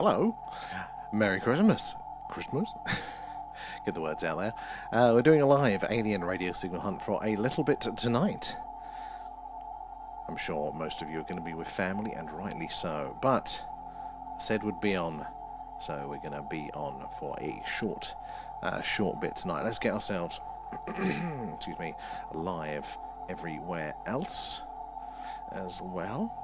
Hello. Merry Christmas. Christmas? Get the words out there. We're doing a live alien radio signal hunt for a little bit tonight. I'm sure most of you are going to be with family, and rightly so. But said would be on, so we're going to be on for a short bit tonight. Let's get ourselves, excuse me, live everywhere else as well.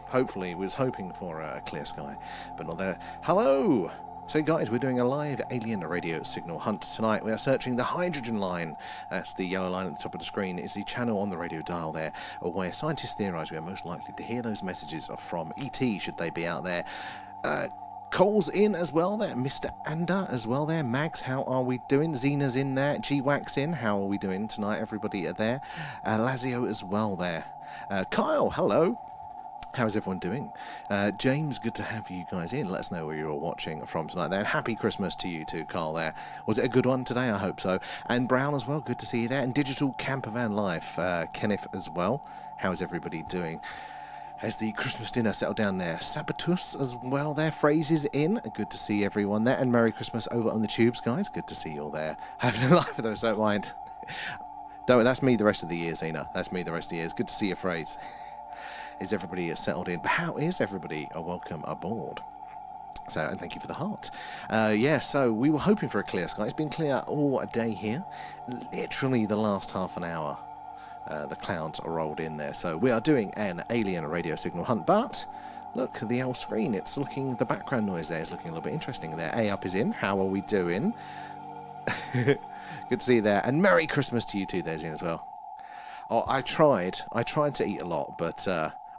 Hopefully, we was hoping for a clear sky, but not there. Hello! So guys, we're doing a live alien radio signal hunt tonight. We are searching the hydrogen line. That's the yellow line at the top of the screen. It's the channel on the radio dial there, where scientists theorise we are most likely to hear those messages from ET, should they be out there. Cole's in as well there, Mr. Anda as well there. Mags, how are we doing? Xena's in there, G-Wax in, how are we doing tonight? Everybody there. Lazio as well there. Kyle, hello. How's everyone doing? James, good to have you guys in. Let us know where you're all watching from tonight there. And happy Christmas to you too, Carl there. Was it a good one today? I hope so. And Brown as well, good to see you there. And Digital Campervan Life, Kenneth as well. How's everybody doing? Has the Christmas dinner settled down there? Sabatus as well there. Phrases in. Good to see everyone there. And Merry Christmas over on the tubes, guys. Good to see you all there. Having a laugh for those, don't mind. That's me the rest of the year, Zena. That's me the rest of the year. It's good to see your phrase. Is everybody settled in? But how is everybody? Welcome aboard. So, and thank you for the heart. So we were hoping for a clear sky. It's been clear all day here. Literally the last half an hour, the clouds are rolled in there. So we are doing an alien radio signal hunt. But look, the L screen, it's looking, the background noise there is looking a little bit interesting there. A up is in. How are we doing? Good to see you there. And Merry Christmas to you too, there's in as well. Oh, I tried to eat a lot, but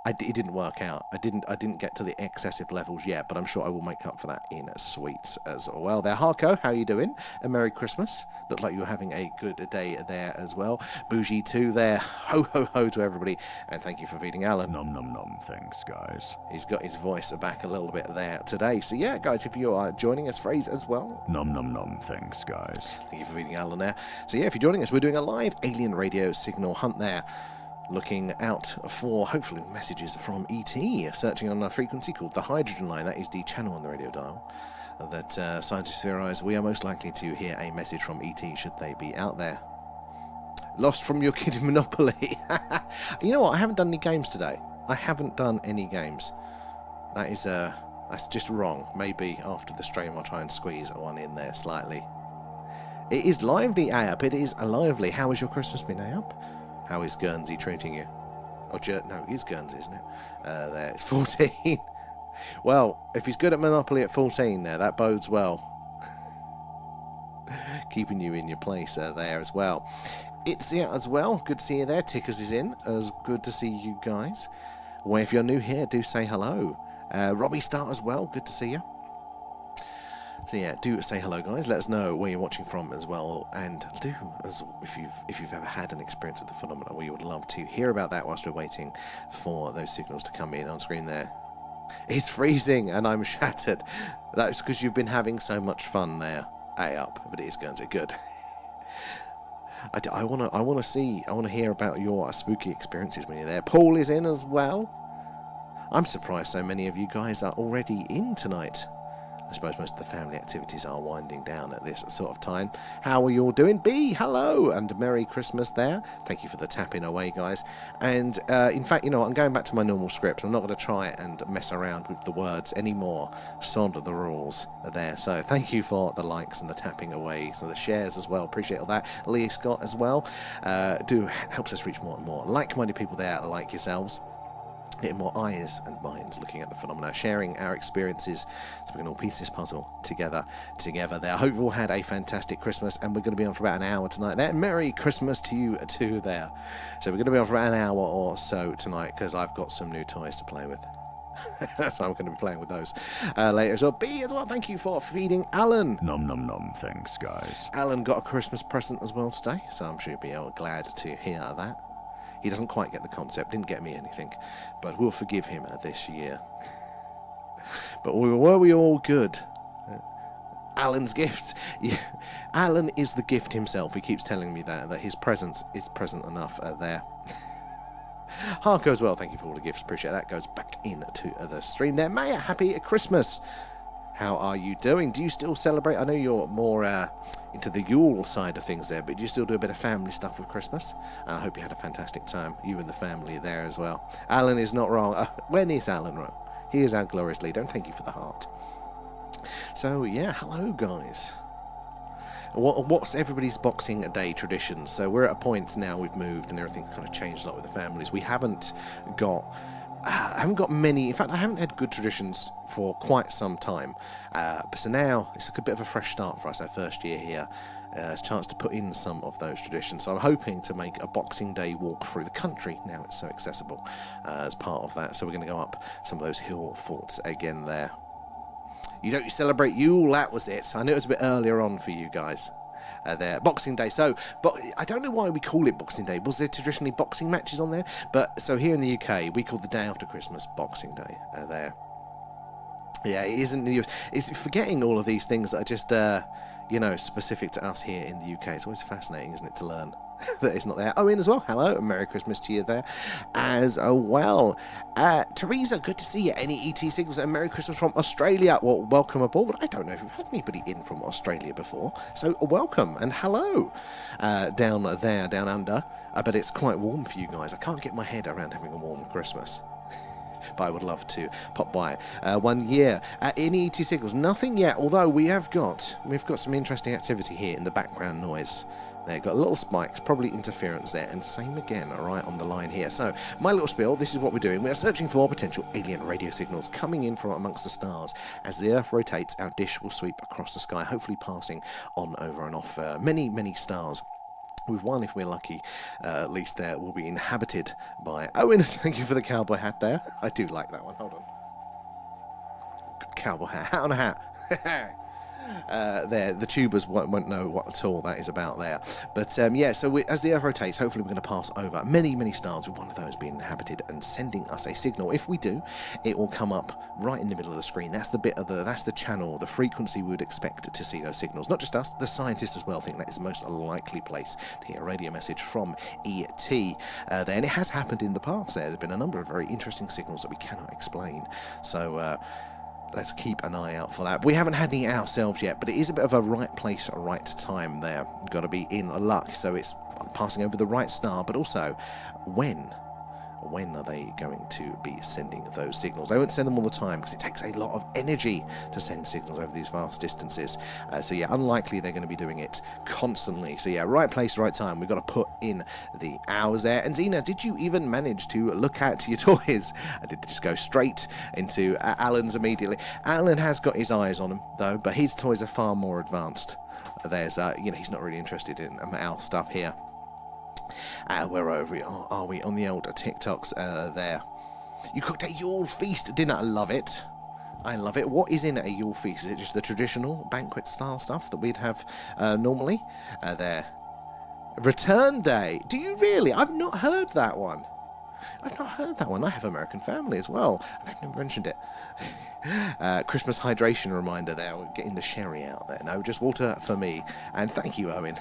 it didn't work out. I didn't get to the excessive levels yet, but I'm sure I will make up for that in sweets as well. There, Harko, how you doing? A Merry Christmas. Looked like you were having a good day there as well. Bougie too there. Ho ho ho to everybody, and thank you for feeding Alan. Nom nom nom. Thanks, guys. He's got his voice back a little bit there today. So yeah, guys, if you are joining us, phrase as well. Nom nom nom. Thanks, guys. Thank you for feeding Alan there. So yeah, if you're joining us, we're doing a live alien radio signal hunt there. Looking out for, hopefully, messages from ET, searching on a frequency called the hydrogen line. That is the channel on the radio dial that scientists theorise we are most likely to hear a message from ET, should they be out there. Lost from your kid in Monopoly. You know what? I haven't done any games today. I haven't done any games. That's just wrong. Maybe after the stream I'll try and squeeze one in there slightly. It is lively, Ayup. It is lively. How has your Christmas been, Ayup? How is Guernsey treating you? Oh, no, it is Guernsey, isn't it? There, it's 14. Well, if he's good at Monopoly at 14 there, that bodes well. Keeping you in your place there as well. It's here as well. Good to see you there. Tickers is in. As good to see you guys. Well, if you're new here, do say hello. Robbie Star as well. Good to see you. So yeah, do say hello, guys. Let us know where you're watching from as well, and do, as if you've ever had an experience with the phenomenon, we would love to hear about that whilst we're waiting for those signals to come in on screen there. It's freezing and I'm shattered. That's because you've been having so much fun there. Up, but it is going to good. I want to hear about your spooky experiences when you're there. Paul is in as well. I'm surprised so many of you guys are already in tonight. I suppose most of the family activities are winding down at this sort of time. How are you all doing? B, hello, and Merry Christmas there. Thank you for the tapping away, guys. And in fact, you know what, I'm going back to my normal script. I'm not going to try and mess around with the words anymore. Sod the rules there. So thank you for the likes and the tapping away, so the shares as well. Appreciate all that. Lee Scott as well. Helps us reach more and more like-minded people there like yourselves. Getting more eyes and minds looking at the phenomena, sharing our experiences so we can all piece this puzzle together there. I hope you all had a fantastic Christmas, and we're going to be on for about an hour tonight there. Merry Christmas to you too there. So we're going to be on for about an hour or so tonight because I've got some new toys to play with. So I'm going to be playing with those later as well. B as well, thank you for feeding Alan. Nom nom nom. Thanks, guys. Alan got a Christmas present as well today, so I'm sure you'll be glad to hear that. He doesn't quite get the concept, didn't get me anything, but we'll forgive him this year. But were we all good? Alan's gifts. Yeah. Alan is the gift himself. He keeps telling me that his presence is present enough there. Harko as well, thank you for all the gifts. Appreciate that. Goes back into the stream there. Maya, happy Christmas. How are you doing? Do you still celebrate? I know you're more into the Yule side of things there, but do you still do a bit of family stuff with Christmas? And I hope you had a fantastic time, you and the family there as well. Alan is not wrong. When is Alan wrong? He is our glorious leader, and thank you for the heart. So, yeah, hello, guys. What's everybody's Boxing Day traditions? So we're at a point now we've moved and everything kind of changed a lot with the families. We haven't got many. In fact, I haven't had good traditions for quite some time. But so now it's a bit of a fresh start for us. Our first year here, it's a chance to put in some of those traditions. So I'm hoping to make a Boxing Day walk through the country. Now it's so accessible as part of that. So we're going to go up some of those hill forts again there. You celebrate Yule, that was it. I knew it was a bit earlier on for you guys there. Boxing Day. So, but I don't know why we call it Boxing Day. Was there traditionally boxing matches on there? But so here in the UK, we call the day after Christmas Boxing Day there. Yeah, it isn't. It's forgetting all of these things that are just, specific to us here in the UK. It's always fascinating, isn't it, to learn that it's not there. Owen as well. Hello, and Merry Christmas to you there as well. Teresa, good to see you. Any ET signals and Merry Christmas from Australia. Well, welcome aboard. I don't know if we've had anybody in from Australia before, so welcome and hello down there, down under. But it's quite warm for you guys. I can't get my head around having a warm Christmas. But I would love to pop by 1 year. Any ET signals? Nothing yet, although we've got some interesting activity here in the background noise. There, got little spikes, probably interference there, and same again, right on the line here. So, my little spiel, this is what we're doing. We are searching for potential alien radio signals coming in from amongst the stars. As the Earth rotates, our dish will sweep across the sky, hopefully passing on, over and off many, many stars. With one, if we're lucky, at least there will be inhabited by... Owen, thank you for the cowboy hat there. I do like that one. Hold on. Cowboy hat. Hat on a hat. There, the tubers won't know what at all that is about there. But so as the Earth rotates, hopefully we're going to pass over many, many stars, with one of those being inhabited and sending us a signal. If we do, it will come up right in the middle of the screen. That's the bit of that's the channel, the frequency we would expect to see those signals. Not just us, the scientists as well think that is the most likely place to hear a radio message from ET. There, and it has happened in the past. There's been a number of very interesting signals that we cannot explain. So. Let's keep an eye out for that. We haven't had any ourselves yet, but it is a bit of a right place, right time there. You've got to be in luck, so it's passing over the right star, but also when are they going to be sending those signals? They won't send them all the time because it takes a lot of energy to send signals over these vast distances. So yeah, unlikely they're going to be doing it constantly. So yeah, right place, right time. We've got to put in the hours there. And Zena, did you even manage to look at your toys? I did just go straight into Alan's immediately. Alan has got his eyes on them though, but his toys are far more advanced. There's, he's not really interested in our stuff here. Where are we? Are we on the old TikToks there? You cooked a Yule feast dinner. I love it. I love it. What is in a Yule feast? Is it just the traditional banquet style stuff that we'd have normally? There. Return Day. Do you really? I've not heard that one. I have American family as well, and I've never mentioned it. Christmas hydration reminder there. We're getting the sherry out there. No, just water for me. And thank you, Owen.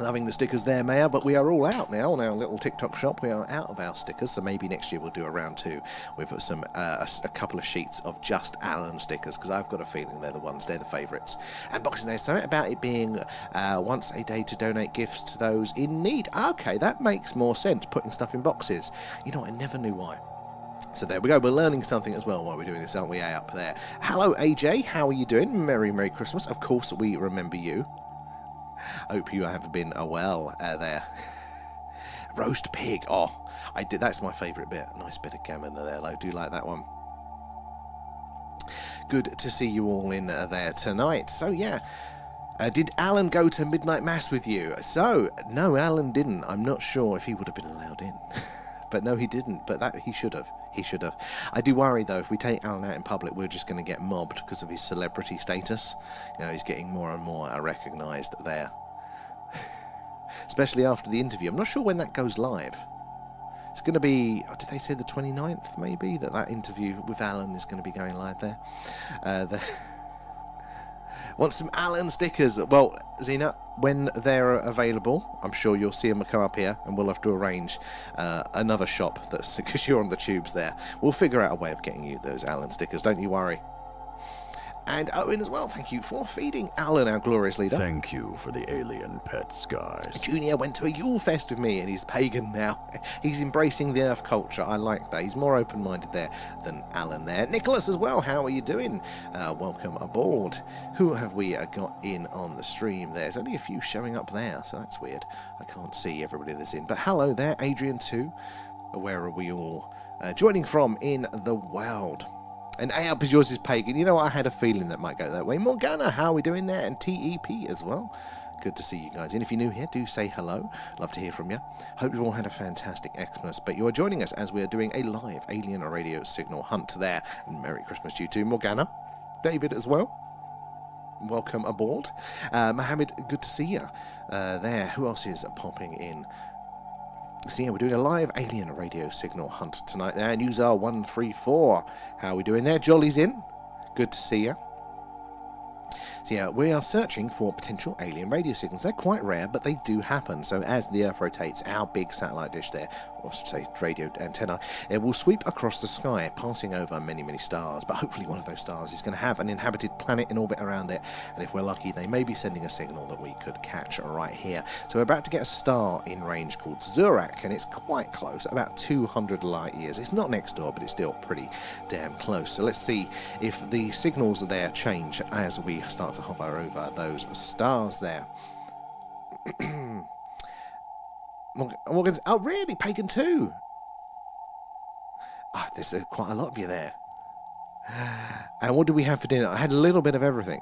Loving the stickers there, Maya, but we are all out now on our little TikTok shop. We are out of our stickers, so maybe next year we'll do a round two with some a couple of sheets of just Alan stickers, because I've got a feeling they're the favourites. And Boxing Day, something about it being once a day to donate gifts to those in need. Okay, that makes more sense, putting stuff in boxes. You know, I never knew why. So there we go, we're learning something as well while we're doing this, aren't we, up there? Hello, AJ, how are you doing? Merry Christmas. Of course, we remember you. Hope you have been well there. Roast pig. Oh, I did. That's my favourite bit. Nice bit of gammon there. I do like that one. Good to see you all in there tonight. So yeah, did Alan go to midnight mass with you? So no, Alan didn't. I'm not sure if he would have been allowed in. But no, he didn't. But that he should have. He should have. I do worry though, if we take Alan out in public, we're just going to get mobbed because of his celebrity status. You know, he's getting more and more recognised there. Especially after the interview. I'm not sure when that goes live. It's going to be, did they say the 29th maybe? That interview with Alan is going to be going live there. Want some Alan stickers? Well, Zena, when they're available, I'm sure you'll see them come up here, and we'll have to arrange another shop that's because you're on the tubes there. We'll figure out a way of getting you those Alan stickers. Don't you worry. And Owen as well, thank you for feeding Alan, our glorious leader. Thank you for the alien pets, guys. Junior went to a Yule Fest with me and he's pagan now. He's embracing the Earth culture. I like that. He's more open-minded there than Alan there. Nicholas as well, how are you doing? Welcome aboard. Who have we got in on the stream? There's only a few showing up there, so that's weird. I can't see everybody that's in. But hello there, Adrian too. Where are we all joining from in the world? And A up is yours is pagan. You know what? I had a feeling that might go that way. Morgana, how are we doing there? And TEP as well. Good to see you guys. And if you're new here, do say hello. Love to hear from you. Hope you've all had a fantastic Xmas. But you are joining us as we are doing a live alien radio signal hunt there. And Merry Christmas to you too, Morgana. David as well. Welcome aboard. Mohammed, good to see you there. Who else is popping in? So yeah, we're doing a live alien radio signal hunt tonight there, and user 134. How are we doing there? Jolly's in. Good to see you. So yeah, we are searching for potential alien radio signals. They're quite rare, but they do happen. So as the Earth rotates, our big satellite dish there, or say radio antenna, it will sweep across the sky, passing over many, many stars. But hopefully one of those stars is going to have an inhabited planet in orbit around it. And if we're lucky, they may be sending a signal that we could catch right here. So we're about to get a star in range called Zurak, and it's quite close, about 200 light years. It's not next door, but it's still pretty damn close. So let's see if the signals there change as we start to hover over those stars there. Morgan's, oh really, pagan too. There's quite a lot of you there. And what do we have for dinner? I had a little bit of everything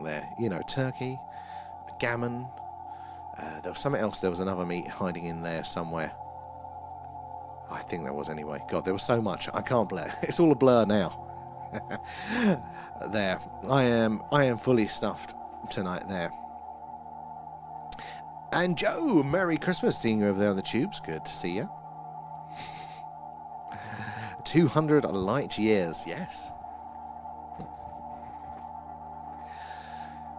there. You know, turkey, gammon. There was something else. There was another meat hiding in there somewhere. I think there was anyway. God, there was so much. I can't blur. It's all a blur now. There, I am fully stuffed tonight there. And Joe, Merry Christmas, seeing you over there on the tubes. Good to see you. 200 light years, yes.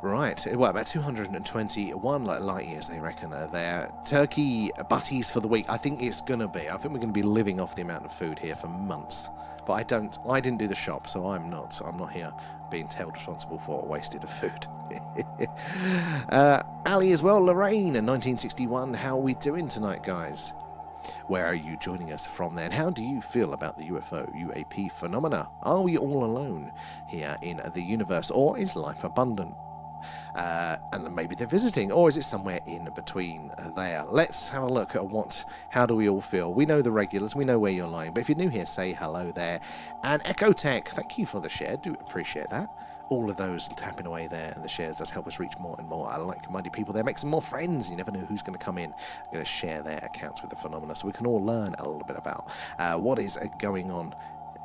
Right, well, about 221 light years, they reckon, are there. Turkey butties for the week. I think it's going to be. I think we're going to be living off the amount of food here for months. But I didn't do the shop, so I'm not here being held responsible for wasted of food. Ali as well, Lorraine, in 1961. How are we doing tonight, guys? Where are you joining us from there? And how do you feel about the UFO, UAP phenomena? Are we all alone here in the universe, or is life abundant? And maybe they're visiting, or is it somewhere in between there? Let's have a look at how do we all feel? We know the regulars, we know where you're lying, but if you're new here, say hello there. And Ecotech, thank you for the share, do appreciate that. All of those tapping away there, and the shares does help us reach more and more like-minded people there, make some more friends. You never know who's going to come in, going to share their accounts with the phenomena, so we can all learn a little bit about what is going on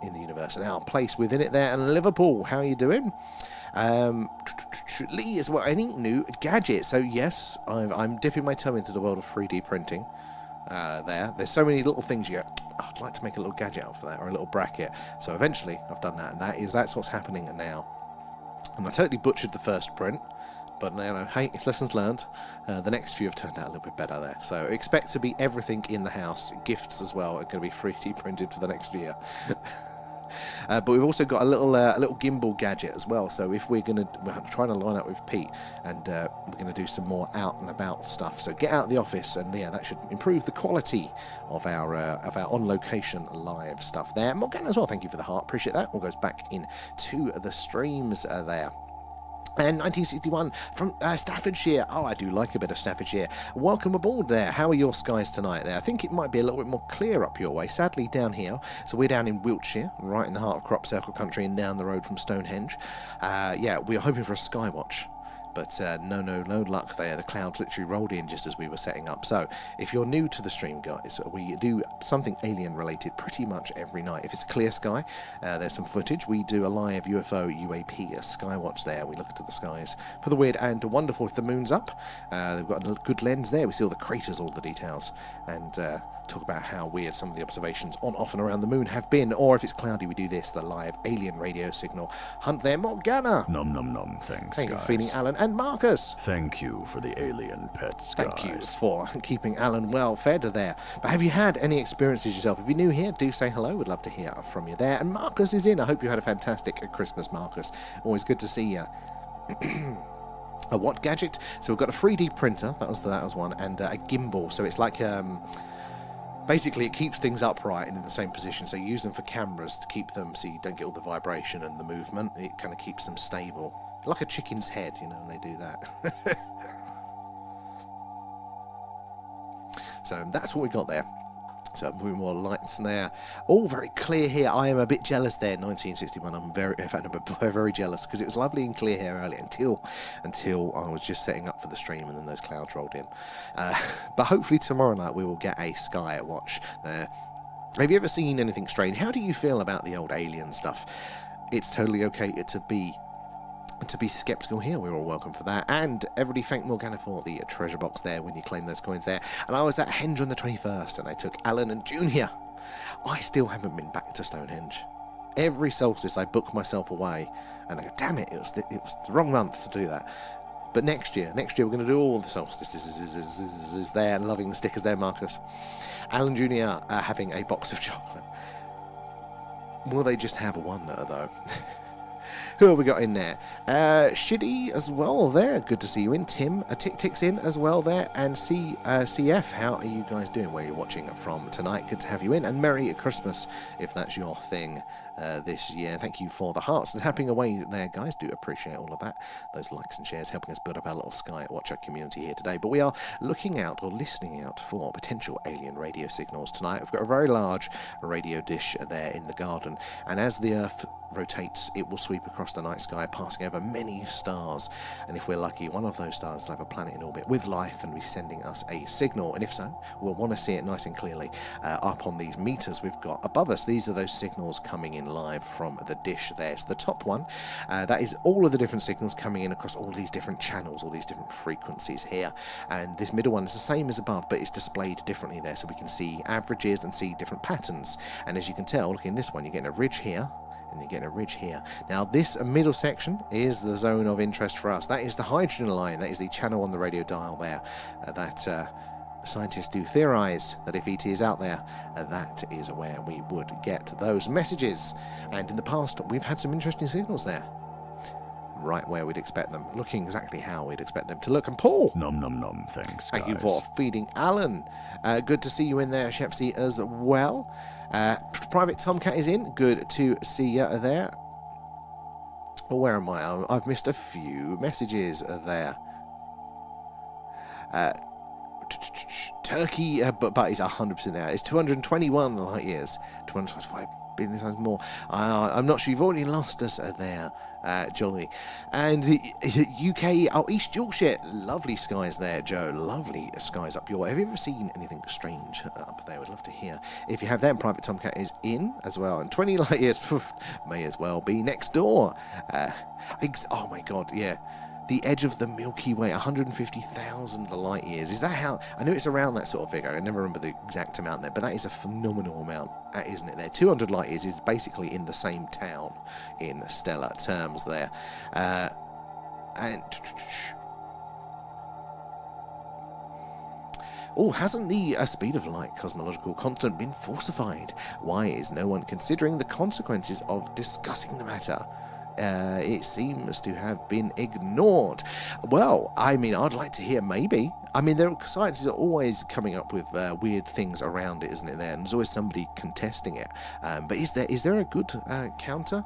in the universe and our place within it there. And Liverpool, how are you doing? Lee as well, any new gadgets? So yes, I'm dipping my toe into the world of 3D printing. There's so many little things you go, I'd like to make a little gadget out for that, or a little bracket. So eventually I've done that, and that's what's happening now. And I totally butchered the first print, but you know, hey, it's lessons learned. The next few have turned out a little bit better there. So expect to be everything in the house. Gifts as well are going to be 3D printed for the next year. But we've also got a little gimbal gadget as well. So if we're trying to line up with Pete, and we're going to do some more out and about stuff. So get out of the office, and yeah, that should improve the quality of our on location live stuff there. Morgan as well, thank you for the heart, appreciate that. All goes back into the streams there. And 1961 from Staffordshire. Oh, I do like a bit of Staffordshire. Welcome aboard there. How are your skies tonight there? I think it might be a little bit more clear up your way. Sadly, down here. So we're down in Wiltshire, right in the heart of crop circle country and down the road from Stonehenge. Yeah, we're hoping for a skywatch But no luck there. The clouds literally rolled in just as we were setting up. So if you're new to the stream, guys, we do something alien related pretty much every night. If it's a clear sky, there's some footage. We do a live UFO UAP, a skywatch there. We look into the skies for the weird and wonderful. If the moon's up, they've got a good lens there. We see all the craters, all the details, and talk about how weird some of the observations on, off and around the moon have been. Or if it's cloudy, we do this, the live alien radio signal hunt there. Morgana. Nom nom nom, thanks, Thank you guys. for feeding Alan and Marcus. Thank you for the alien pets, guys. Thank you for keeping Alan well fed there. But have you had any experiences yourself? If you're new here, do say hello. We'd love to hear from you there. And Marcus is in. I hope you had a fantastic Christmas, Marcus. Always good to see you. A what gadget? So we've got a 3D printer. That was one, and a gimbal. So it's like basically it keeps things upright and in the same position. So you use them for cameras to keep them so you don't get all the vibration and the movement. It kind of keeps them stable, like a chicken's head, you know, when they do that. So that's what we got there. So moving more lights in there. All very clear here. I am a bit jealous there, 1961. I'm very jealous because it was lovely and clear here earlier until I was just setting up for the stream and then those clouds rolled in. But hopefully tomorrow night we will get a sky watch there. Have you ever seen anything strange? How do you feel about the old alien stuff? It's totally okay to be skeptical here. We're all welcome for that. And everybody thank Morgana for the treasure box there when you claim those coins there. And I was at Henge on the 21st and I took Alan and Junior. I still haven't been back to Stonehenge. Every solstice I book myself away and I go, damn it, it was the wrong month to do that. But next year we're going to do all the solstices there, and loving the stickers there, Marcus. Alan Jr. Having a box of chocolate. Will they just have one though? Who have we got in there? Shiddy as well there. Good to see you in. Tim, Tick's in as well there. And CF, how are you guys doing? Where are you watching from tonight? Good to have you in. And Merry Christmas, if that's your thing this year. Thank you for the hearts and tapping away there, guys. Do appreciate all of that. Those likes and shares helping us build up our little skywatcher community here today. But we are looking out or listening out for potential alien radio signals tonight. We've got a very large radio dish there in the garden. And as the Earth rotates, it will sweep across the night sky, passing over many stars, and if we're lucky, one of those stars will have a planet in orbit with life and be sending us a signal, and if so, we'll want to see it nice and clearly up on these meters we've got above us. These are those signals coming in live from the dish there. So the top one, that is all of the different signals coming in across all these different channels, all these different frequencies here, and this middle one is the same as above, but it's displayed differently there, so we can see averages and see different patterns. And as you can tell, look in this one, you're getting a ridge here and you're getting a ridge here. Now this middle section is the zone of interest for us. That is the hydrogen line. That is the channel on the radio dial there. Scientists do theorize that if ET is out there, that is where we would get those messages. And in the past, we've had some interesting signals there. Right where we'd expect them, looking exactly how we'd expect them to look. And Paul, nom nom nom, thanks, thank guys. you for feeding Alan. Good to see you in there, Shepsy, as well. Private Tomcat is in. Good to see you there. Where am I? I've missed a few messages there. Turkey, but he's 100% there. It's 221 light years. 225 billion times more. I'm not sure. You've already lost us there, Jolly. And the UK, East Yorkshire, lovely skies there, Joe. Lovely skies up your way. Have you ever seen anything strange up there? We'd love to hear. If you have them, Private Tomcat is in as well. And 20 light years may as well be next door. Oh my God, yeah. The edge of the Milky Way, 150,000 light years. Is that how? I know it's around that sort of figure. I never remember the exact amount there, but that is a phenomenal amount, isn't it? There, 200 light years is basically in the same town in stellar terms there. Hasn't the speed of light cosmological constant been falsified? Why is no one considering the consequences of discussing the matter? It seems to have been ignored. Well, I mean, I'd like to hear maybe. I mean, science is always coming up with weird things around it, isn't it? There, and there's always somebody contesting it. But is there a good counter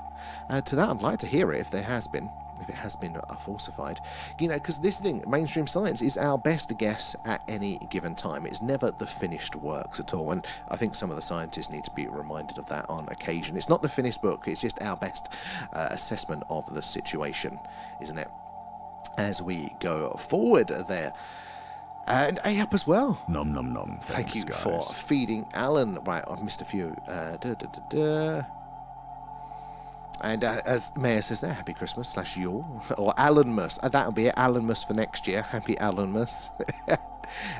to that? I'd like to hear it if there has been. If it has been falsified, you know, because this thing, mainstream science, is our best guess at any given time. It's never the finished works at all, and I think some of the scientists need to be reminded of that on occasion. It's not the finished book, it's just our best assessment of the situation, isn't it? as we go forward there. And A up as well. Nom nom nom. Thank you Thanks, for guys. feeding Alan. Right, I've missed a few. And as Mayor says there, Happy Christmas / Yule. Or Alanmas. That'll be it. Alanmas for next year. Happy Alanmas.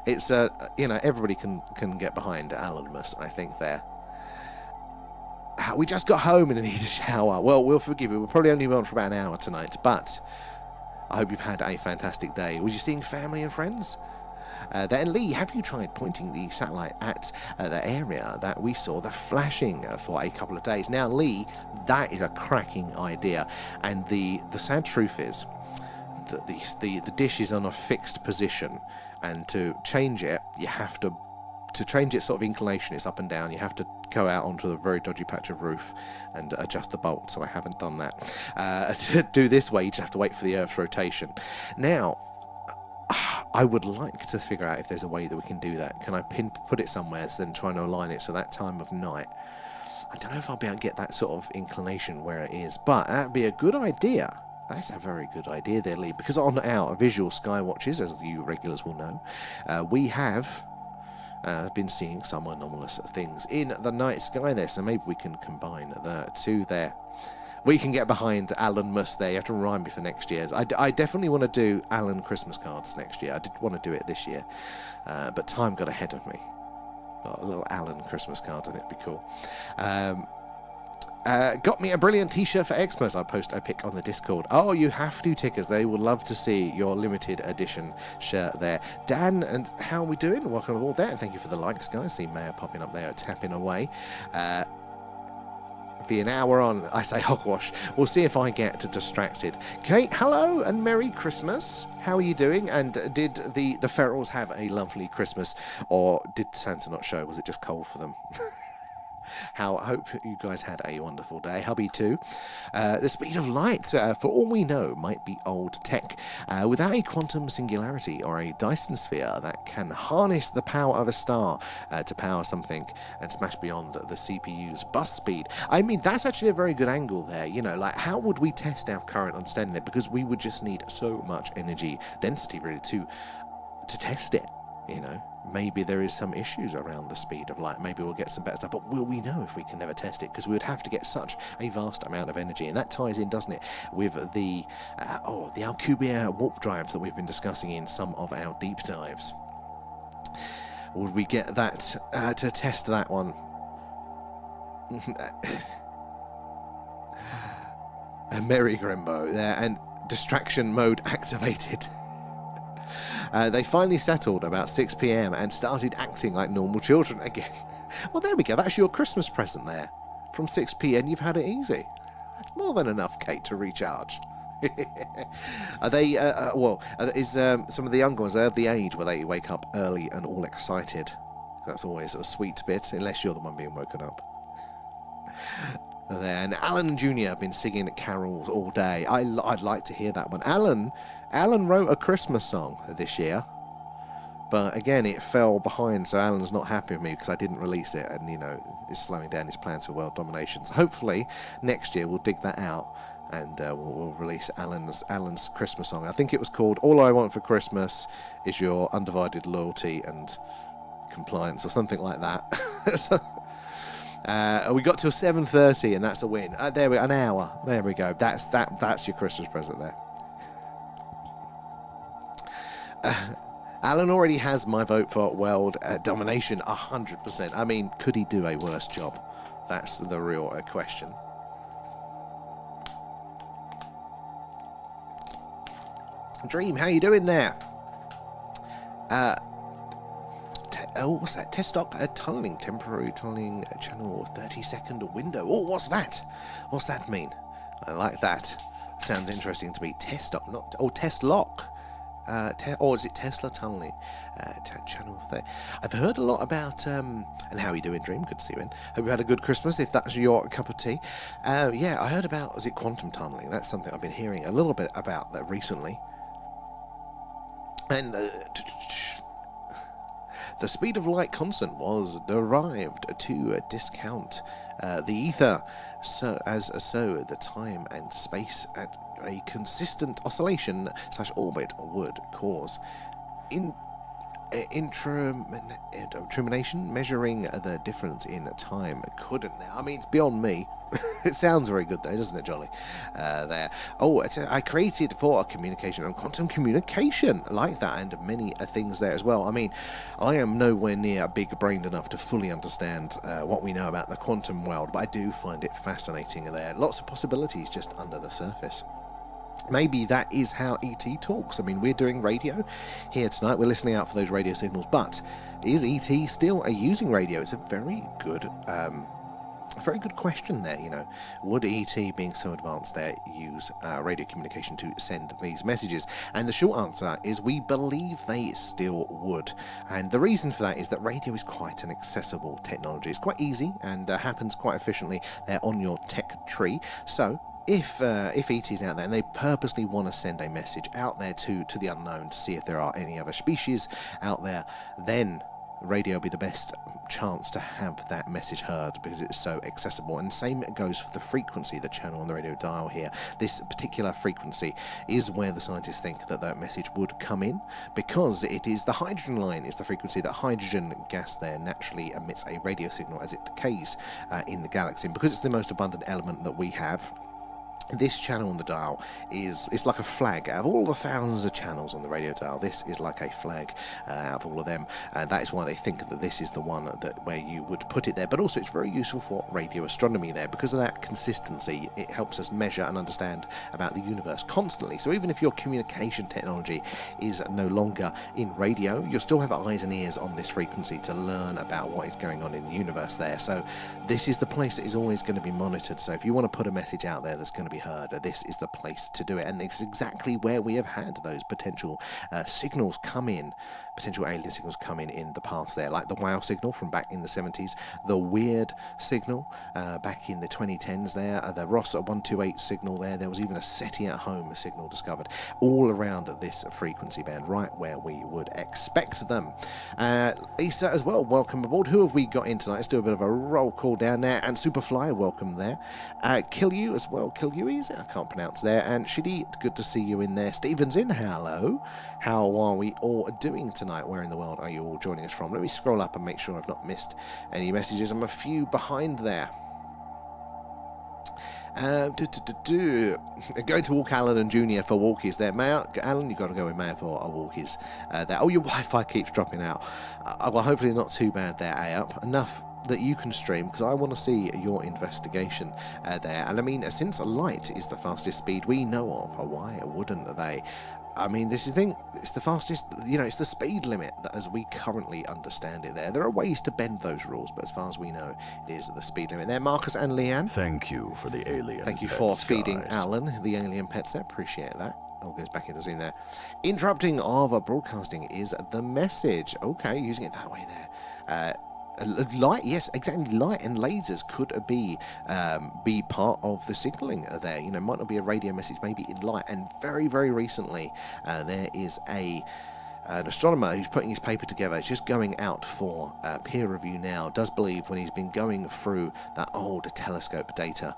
It's, everybody can get behind Alanmas, I think, there. We just got home and need a shower. Well, we'll forgive you. We'll probably only be on for about an hour tonight, but I hope you've had a fantastic day. Was you seeing family and friends? Then, Lee, have you tried pointing the satellite at the area that we saw the flashing for a couple of days? Now, Lee, that is a cracking idea. And the sad truth is that the dish is on a fixed position. And to change it, you have to change its sort of inclination, it's up and down, you have to go out onto the very dodgy patch of roof and adjust the bolt, so I haven't done that. To do this way, you just have to wait for the Earth's rotation. Now, I would like to figure out if there's a way that we can do that. Can I put it somewhere, then try and align it so that time of night? I don't know if I'll be able to get that sort of inclination where it is, but that'd be a good idea. That's a very good idea there, Lee, because on our visual skywatches, as you regulars will know, we have been seeing some anomalous things in the night sky there, so maybe we can combine the two there. We can get behind Alan Muss there. You have to remind me for next year's. I definitely want to do Alan Christmas cards next year. I did want to do it this year, but time got ahead of me. A little Alan Christmas cards, I think would be cool. Got me a brilliant t-shirt for Xmas. I post a pic on the Discord. Oh, you have to, Tickers. They would love to see your limited edition shirt there. Dan, and how are we doing? Welcome aboard there, and thank you for the likes, guys. See Mayor popping up there, tapping away. Be an hour on, I say hogwash. We'll see if I get distracted. Kate, hello and Merry Christmas. How are you doing? And did the ferals have a lovely Christmas, or did Santa not show? Was it just cold for them? I hope you guys had a wonderful day. Hubby too. The speed of light, for all we know, might be old tech. Without a quantum singularity or a Dyson sphere that can harness the power of a star to power something and smash beyond the CPU's bus speed. I mean, that's actually a very good angle there. You know, like, how would we test our current understanding there? Because we would just need so much energy density really to test it, you know. Maybe there is some issues around the speed of light. Maybe we'll get some better stuff. But will we know if we can never test it? Because we would have to get such a vast amount of energy. And that ties in, doesn't it, with the Alcubierre warp drives that we've been discussing in some of our deep dives. Would we get that to test that one? A Merry Grimbo there. And distraction mode activated. They finally settled about 6 p.m. and started acting like normal children again. Well, there we go. That's your Christmas present there. From 6 p.m. you've had it easy. That's more than enough, Kate, to recharge. Are they, some of the younger ones, they're the age where they wake up early and all excited. That's always a sweet bit, unless you're the one being woken up. And Alan Jr. have been singing carols all day. I'd like to hear that one. Alan wrote a Christmas song this year, but again it fell behind, so Alan's not happy with me because I didn't release it, and you know, it's slowing down his plans for world domination. So hopefully next year we'll dig that out and we'll release Alan's Christmas song. I think it was called "All I Want for Christmas Is Your Undivided Loyalty and Compliance" or something like that. We got till 7:30 and that's a win. There we an hour. There we go. That's your Christmas present there. Alan already has my vote for world domination 100%. I mean, could he do a worse job? That's the real question. Dream, how you doing there? What's that? Test stock tunneling, temporary tunneling channel 30-second window. Oh, what's that? What's that mean? I like that. Sounds interesting to me. Test stock, not test lock. Or is it Tesla tunneling? Channel 30. I've heard a lot about and how are you doing, Dream? Good to see you in. Hope you had a good Christmas. If that's your cup of tea. Yeah, I heard about, is it quantum tunneling? That's something I've been hearing a little bit about that recently. And the speed of light constant was derived to discount the ether, so the time and space at a consistent oscillation / orbit would cause. Instrumentation measuring the difference in time couldn't. I mean, it's beyond me. It sounds very good though, doesn't it, Jolly? There. Oh, I created for communication and quantum communication, like that, and many things there as well. I mean, I am nowhere near big-brained enough to fully understand what we know about the quantum world, but I do find it fascinating there. Lots of possibilities just under the surface. Maybe that is how ET talks. I mean, we're doing radio here tonight. We're listening out for those radio signals. But is ET still using radio? It's a very good question there. You know, would ET, being so advanced there, use radio communication to send these messages? And the short answer is we believe they still would. And the reason for that is that radio is quite an accessible technology. It's quite easy and happens quite efficiently there on your tech tree. So if ET is out there and they purposely want to send a message out there to the unknown to see if there are any other species out there, then radio will be the best chance to have that message heard because it's so accessible. And same goes for the frequency, the channel on the radio dial here. This particular frequency is where the scientists think that message would come in, because it is the hydrogen line is the frequency that hydrogen gas there naturally emits a radio signal as it decays in the galaxy. And because it's the most abundant element that we have, this channel on the dial is like a flag. Out of all the thousands of channels on the radio dial, this is like a flag out of all of them. That is why they think that this is the one where you would put it there. But also it's very useful for radio astronomy there. Because of that consistency, it helps us measure and understand about the universe constantly. So even if your communication technology is no longer in radio, you'll still have eyes and ears on this frequency to learn about what is going on in the universe there. So this is the place that is always going to be monitored. So if you want to put a message out there that's going to be heard, this is the place to do it. And it's exactly where we have had those potential signals come in, potential alien signals come in the past there, like the WOW signal from back in the 70s, the WEIRD signal back in the 2010s there, the Ross 128 signal there was even a SETI at home signal discovered, all around this frequency band, right where we would expect them. Lisa as well, welcome aboard. Who have we got in tonight? Let's do a bit of a roll call down there. And Superfly, welcome there. Kill You as well, Kill You, I can't pronounce there. And Shidi, good to see you in there. Stephen's in, hello. How are we all doing tonight? Where in the world are you all joining us from? Let me scroll up and make sure I've not missed any messages. I'm a few behind there. Going to walk Alan and Junior for walkies there. Alan, you've got to go with Maya for walkies there. Oh, your Wi-Fi keeps dropping out. Well, hopefully not too bad there, A-Up. Enough that you can stream, because I want to see your investigation there. And I mean, since light is the fastest speed we know of, why wouldn't they? I mean, this is the thing, it's the fastest, it's the speed limit that as we currently understand it there. There are ways to bend those rules, but as far as we know, it is the speed limit there. Marcus and Leanne. Thank you for the alien Thank you pets, for feeding guys. Alan, the alien pets there. Appreciate that. All goes back into Zoom there. Interrupting of broadcasting is the message. Okay, using it that way there. Light, yes, exactly. Light and lasers could be part of the signaling there. Might not be a radio message, maybe in light. And very, very recently, there is an astronomer who's putting his paper together. It's just going out for peer review now. Does believe when he's been going through that old telescope data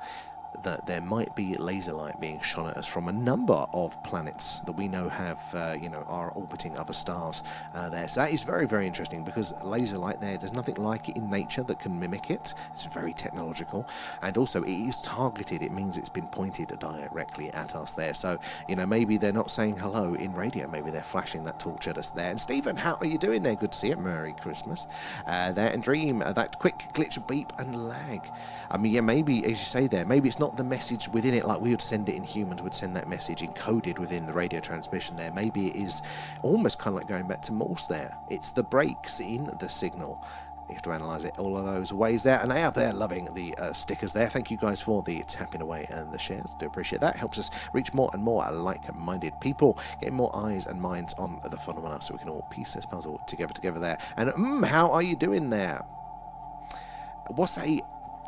that there might be laser light being shone at us from a number of planets that we know have, are orbiting other stars there. So that is very, very interesting, because laser light there's nothing like it in nature that can mimic it. It's very technological, and also it is targeted. It means it's been pointed directly at us there. So, maybe they're not saying hello in radio. Maybe they're flashing that torch at us there. And Stephen, how are you doing there? Good to see you. Merry Christmas. There, and Dream, that quick glitch, beep, and lag. I mean, yeah, maybe, as you say there, maybe it's not the message within it like we would send it in. Humans would send that message encoded within the radio transmission there. Maybe it is almost kind of like going back to Morse there. It's the breaks in the signal. You have to analyse it all of those ways there. And they are there loving the stickers there. Thank you guys for the tapping away and the shares. Do appreciate that. Helps us reach more and more like-minded people, getting more eyes and minds on the phenomena, so we can all piece this puzzle together there. And how are you doing there?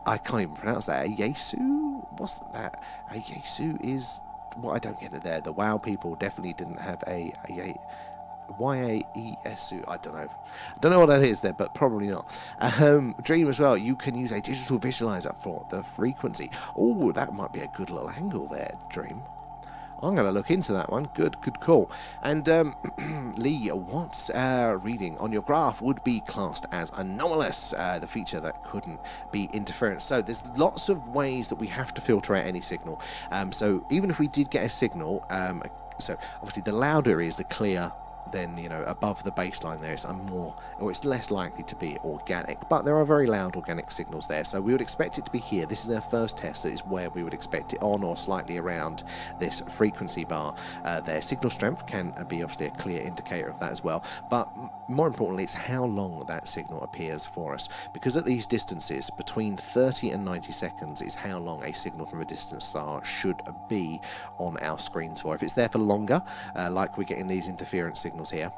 I can't even pronounce that. A Yesu? What's that? A Yesu is what I don't get it there. The WOW people definitely didn't have a Y-A-E-S-U. I don't know. I don't know what that is there, but probably not. Dream as well. You can use a digital visualizer for the frequency. Oh, that might be a good little angle there, Dream. I'm going to look into that one. Good call. And Lee, what's reading on your graph would be classed as anomalous, the feature that couldn't be interference. So there's lots of ways that we have to filter out any signal. So even if we did get a signal, so obviously the louder is the clear, then above the baseline there, it's less likely to be organic, but there are very loud organic signals there, so we would expect it to be here. This is our first test. That is where we would expect it, on or slightly around this frequency bar there. Signal strength can be obviously a clear indicator of that as well, but more importantly, it's how long that signal appears for us, because at these distances between 30 and 90 seconds is how long a signal from a distant star should be on our screens for. If it's there for longer, like we're getting these interference signals here,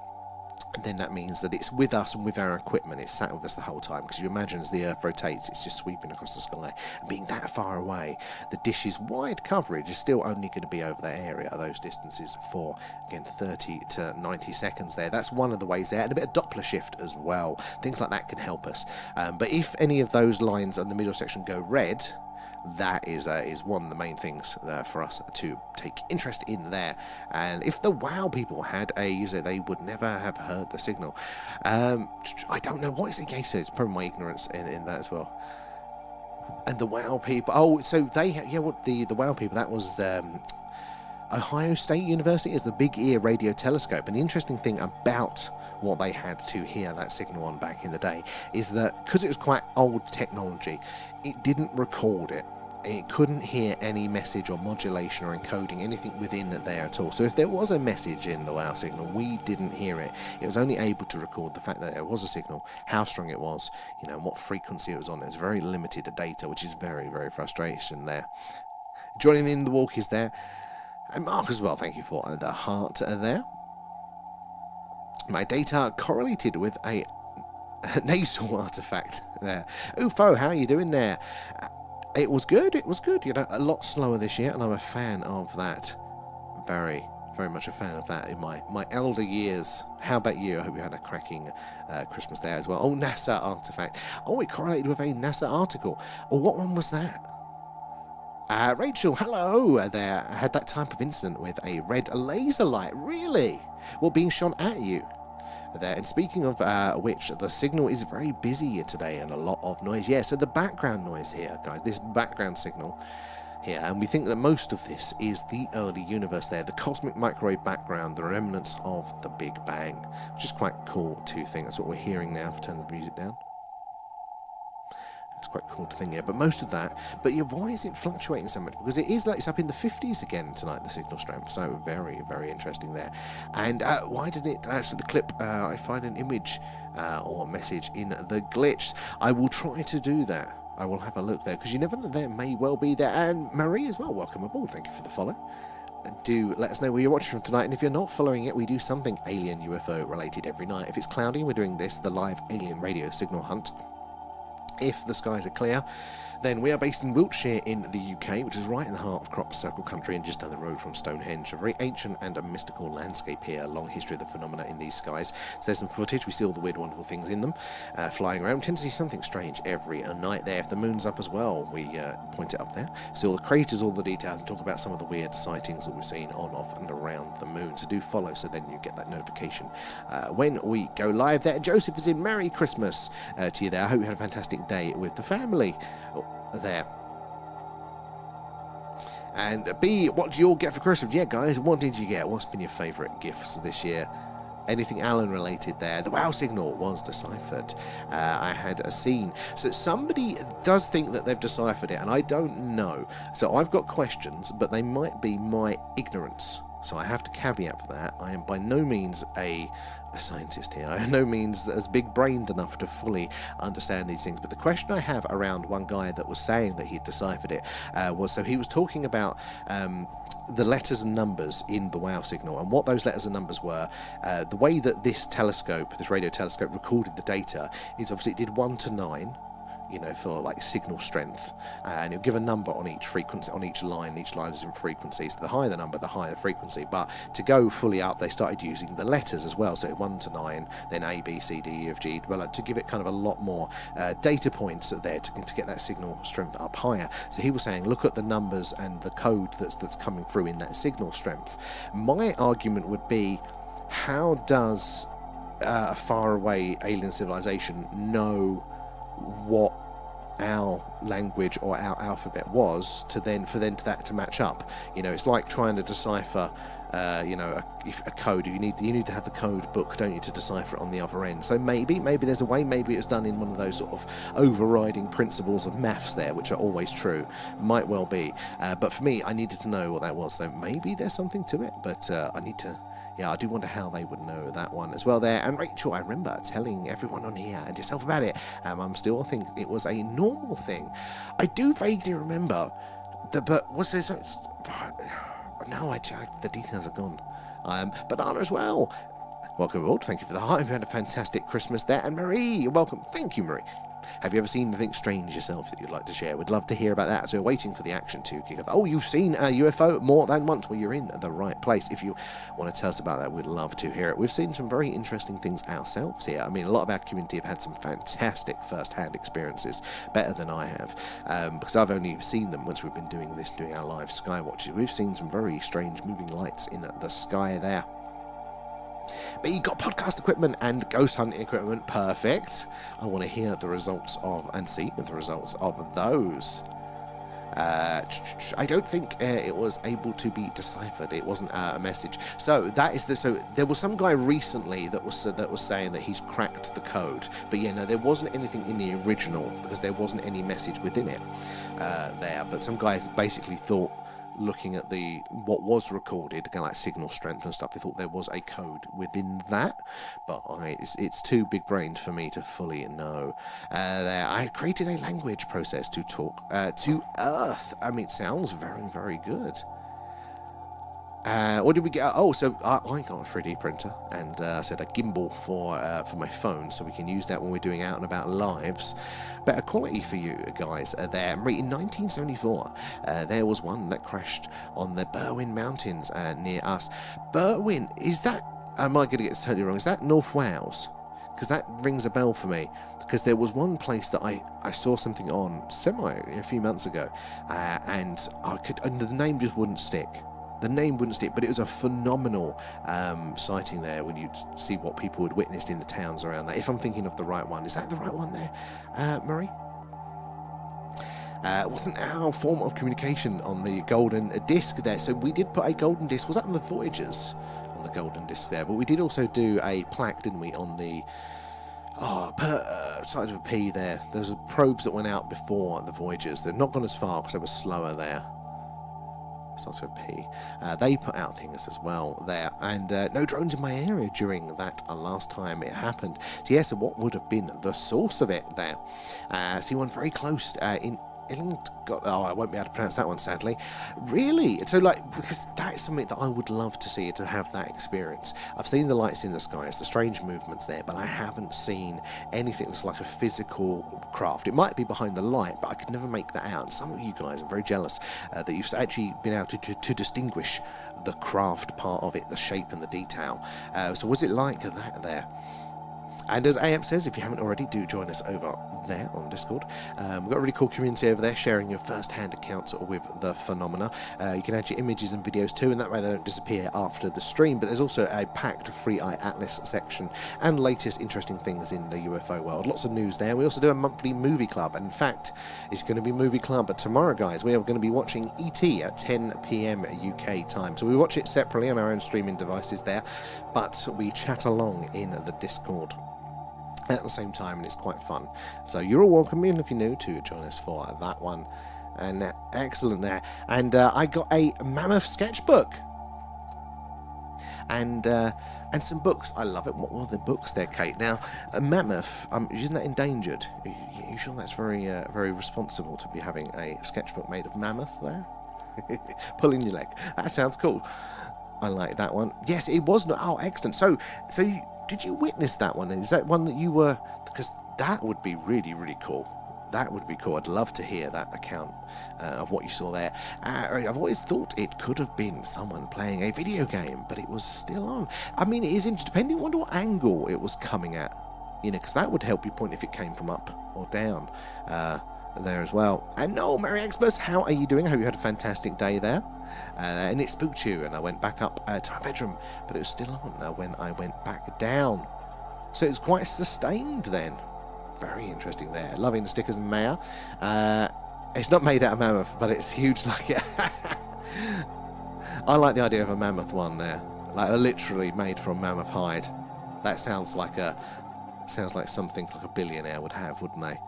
then that means that it's with us and with our equipment. It's sat with us the whole time, because you imagine as the Earth rotates, it's just sweeping across the sky, and being that far away, the dish's wide coverage is still only going to be over that area, those distances, for again 30 to 90 seconds there. That's one of the ways there, and a bit of Doppler shift as well. Things like that can help us, but if any of those lines on the middle section go red, that is one of the main things for us to take interest in there. And if the WoW people had a user, they would never have heard the signal. I don't know what is the case. It's probably my ignorance in that as well. And the WoW people, so they, the WoW people, that was Ohio State University, is the Big Ear radio telescope. And the interesting thing about what they had to hear that signal on back in the day is that because it was quite old technology, it didn't record it. It couldn't hear any message or modulation or encoding, anything within there at all. So if there was a message in the WoW signal, we didn't hear it. It was only able to record the fact that there was a signal, how strong it was, and what frequency it was on. There's very limited data, which is very, very frustration there. Joining in the walk is there, and Mark as well. Thank you for the heart there. My data correlated with a nasal artifact there. UFO, how are you doing there? It was good, a lot slower this year, and I'm a fan of that. Very, very much a fan of that in my elder years. How about you? I hope you had a cracking Christmas there as well. Oh, NASA artifact. Oh, it correlated with a NASA article. Oh, what one was that? Rachel, hello there. I had that type of incident with a red laser light. Really? Well, being shot at you there. And speaking of which, the signal is very busy today and a lot of noise. Yeah, so the background noise here, guys, this background signal here, and we think that most of this is the early universe there, the cosmic microwave background, the remnants of the Big Bang, which is quite cool to think. That's what we're hearing now. If I turn the music down. It's quite cool to think, yeah, but most of that. But yeah, why is it fluctuating so much? Because it is like it's up in the 50s again tonight, the signal strength. So very, very interesting there. And why did it actually the clip? I find an image or a message in the glitch. I will try to do that. I will have a look there, because you never know, there may well be there. And Marie as well, welcome aboard. Thank you for the follow. Do let us know where you're watching from tonight, and if you're not following it, we do something alien UFO related every night. If it's cloudy, we're doing this, the live alien radio signal hunt. If the skies are clear, then we are based in Wiltshire in the UK, which is right in the heart of Crop Circle country and just down the road from Stonehenge. A very ancient and a mystical landscape here, a long history of the phenomena in these skies. So there's some footage, we see all the weird, wonderful things in them flying around. We tend to see something strange every night there. If the moon's up as well, we point it up there. See all the craters, all the details, and talk about some of the weird sightings that we've seen on, off, and around the moon. So do follow, so then you get that notification when we go live there. Joseph is in. Merry Christmas to you there. I hope you had a fantastic day with the family there. And B, what do you all get for Christmas? Yeah, guys, what did you get? What's been your favourite gifts this year? Anything Alan related there? The WoW signal was deciphered. I had a scene. So somebody does think that they've deciphered it, and I don't know. So I've got questions, but they might be my ignorance. So I have to caveat for that. I am by no means a scientist here. I am no means as big-brained enough to fully understand these things. But the question I have around one guy that was saying that he'd deciphered it was, so he was talking about the letters and numbers in the WoW signal, and what those letters and numbers were. The way that this telescope, this radio telescope, recorded the data is obviously it did 1 to 9. for like signal strength, and it'll give a number on each frequency, on each line. Each line is different frequencies. So the higher the number, the higher the frequency. But to go fully up, they started using the letters as well. So 1 to 9, then A, B, C, D, E, F, G. Well, to give it kind of a lot more data points there to get that signal strength up higher. So he was saying, look at the numbers and the code that's coming through in that signal strength. My argument would be, how does a faraway alien civilization know what our language or our alphabet was for that to match up? It's like trying to decipher a code. You need to have the code book, don't you, to decipher it on the other end. So maybe there's a way. Maybe it's done in one of those sort of overriding principles of maths there, which are always true. Might well be, but for me, I needed to know what that was. So maybe there's something to it, but I do wonder how they would know that one as well there. And Rachel, I remember telling everyone on here and yourself about it. I'm still think it was a normal thing. I do vaguely remember but was there some... No, the details are gone. But Anna as well. Welcome aboard. Thank you for the hype. We had a fantastic Christmas there. And Marie, welcome. Thank you, Marie. Have you ever seen anything strange yourself that you'd like to share? We'd love to hear about that. So we're waiting for the action to kick off. Oh, you've seen a UFO more than once. Well, you're in the right place. If you want to tell us about that, we'd love to hear it. We've seen some very interesting things ourselves here. I mean, a lot of our community have had some fantastic first-hand experiences, better than I have, because I've only seen them once we've been doing our live skywatches. We've seen some very strange moving lights in the sky there. But you've got podcast equipment and ghost hunting equipment. Perfect. I want to hear the results of and see the results of those. I don't think it was able to be deciphered. It wasn't a message. So that is so there was some guy recently that was saying that he's cracked the code. But there wasn't anything in the original because there wasn't any message within it there. But some guys basically thought, looking at what was recorded, kind of like signal strength and stuff, they thought there was a code within that, but it's too big brained for me to fully know. I created a language process to talk to Earth. I mean, it sounds very, very good. What did we get? Oh, so I got a 3D printer and I said a gimbal for my phone, so we can use that when we're doing out and about lives. Better quality for you guys there. In 1974, there was one that crashed on the Berwyn Mountains near us. Berwyn, is that? Am I going to get this totally wrong? Is that North Wales? Because that rings a bell for me. Because there was one place that I saw something on a few months ago, and the name just wouldn't stick. The name wouldn't stick, but it was a phenomenal sighting there when you see what people had witnessed in the towns around that. If I'm thinking of the right one, is that the right one there, Murray? It wasn't our form of communication on the golden disc there. So we did put a golden disc. Was that on the Voyagers? On the golden disc there. But we did also do a plaque, didn't we, on the... side of a P there. There's probes that went out before the Voyagers. They've not gone as far because they were slower there. Starts with P. They put out things as well there, and no drones in my area during that last time it happened. So yes, what would have been the source of it there? See one very close in I won't be able to pronounce that one, sadly. Really? So, because that is something that I would love to see, to have that experience. I've seen the lights in the sky, it's the strange movements there, but I haven't seen anything that's like a physical craft. It might be behind the light, but I could never make that out. And some of you guys are very jealous that you've actually been able to distinguish the craft part of it, the shape and the detail. So was it like that there? And as AM says, if you haven't already, do join us over there on Discord. We've got a really cool community over there sharing your first-hand accounts with the phenomena. You can add your images and videos too, and that way they don't disappear after the stream. But there's also a packed Free Eye Atlas section and latest interesting things in the UFO world. Lots of news there. We also do a monthly movie club. In fact, it's going to be movie club tomorrow, guys. We are going to be watching E.T. at 10 p.m. UK time. So we watch it separately on our own streaming devices there, but we chat along in the Discord at the same time, and it's quite fun. So you're all welcome, even if you're new, to join us for that one. And excellent there. And I got a mammoth sketchbook and some books. I love it. What were the books there, Kate? Now, a mammoth, isn't that endangered? Are you sure that's very very responsible to be having a sketchbook made of mammoth there? Pulling your leg. That sounds cool. I like that one. Yes, it was not. Oh, excellent. So did you witness that one? Is that one that you were? Because that would be really, really cool. That would be cool. I'd love to hear that account of what you saw there. I've always thought it could have been someone playing a video game, but it was still on. I mean, it is depending on what angle it was coming at, you know, because that would help you point if it came from up or down there as well. And no, Merry Xmas, how are you doing? I hope you had a fantastic day there. And it spooked you, and I went back up to my bedroom, but it was still on when I went back down. So it was quite sustained then. Very interesting there. Loving the stickers and Maya. It's not made out of mammoth, but it's huge like it. I like the idea of a mammoth one there. Like literally made from mammoth hide. That sounds like something like a billionaire would have, wouldn't they?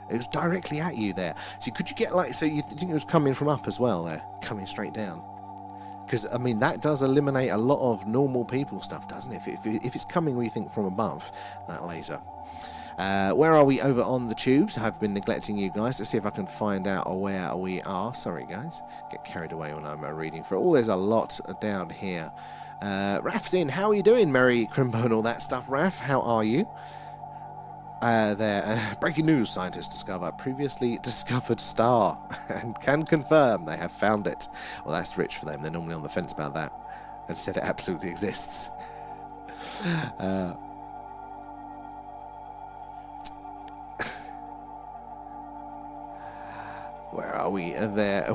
It was directly at you there. So could you get like, so you think it was coming from up as well there? Coming straight down? Because, I mean, that does eliminate a lot of normal people stuff, doesn't it? If it's coming, we think, from above, that laser. Where are we over on the tubes? I've been neglecting you guys. Let's see if I can find out where we are. Sorry, guys. Get carried away when I'm reading for it. Oh, there's a lot down here. Raf's in. How are you doing, Merry Crimbo and all that stuff, Raf? How are you? Breaking news, scientists discover previously discovered star and can confirm they have found it. Well, that's rich for them. They're normally on the fence about that and said it absolutely exists. Where are we? There.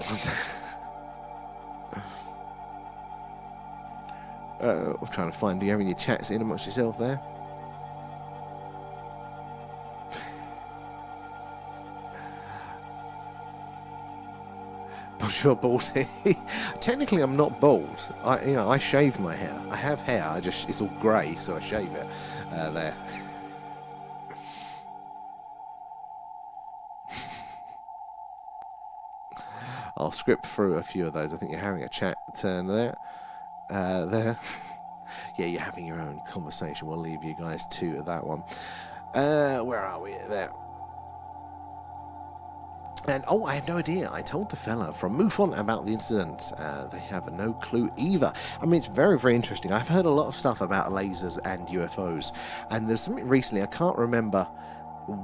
I'm trying to find. Do you have any chats in amongst yourself there? Bonjour, bald. Technically, I'm not bald. I shave my hair. I have hair. It's all grey, so I shave it. There. I'll script through a few of those. I think you're having a chat turn there. There. Yeah, you're having your own conversation. We'll leave you guys to that one. Where are we? There. And, oh, I had no idea. I told the fella from MUFON about the incident. They have no clue either. I mean, it's very, very interesting. I've heard a lot of stuff about lasers and UFOs. And there's something recently, I can't remember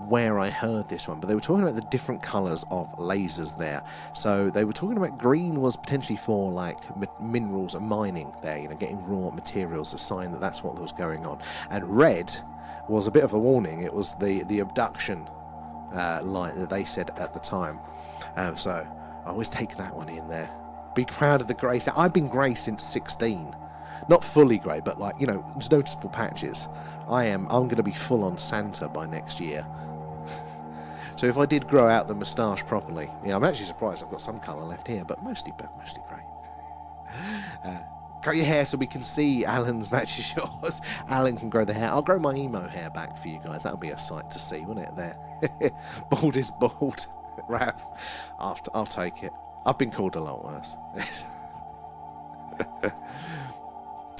where I heard this one, but they were talking about the different colours of lasers there. So they were talking about green was potentially for like minerals and mining there, you know, getting raw materials, a sign that that's what was going on. And red was a bit of a warning. It was the abduction light that they said at the time. So I always take that one in there. Be proud of the grey. I've been grey since 16. Not fully grey, but like, you know, noticeable patches. I'm going to be full on Santa by next year. So if I did grow out the moustache properly, you know, I'm actually surprised I've got some colour left here, but mostly grey. Grow your hair so we can see Alan's matches yours. Alan can grow the hair. I'll grow my emo hair back for you guys. That'll be a sight to see, wouldn't it? There. Bald is bald. Raph. I'll take it. I've been called a lot worse.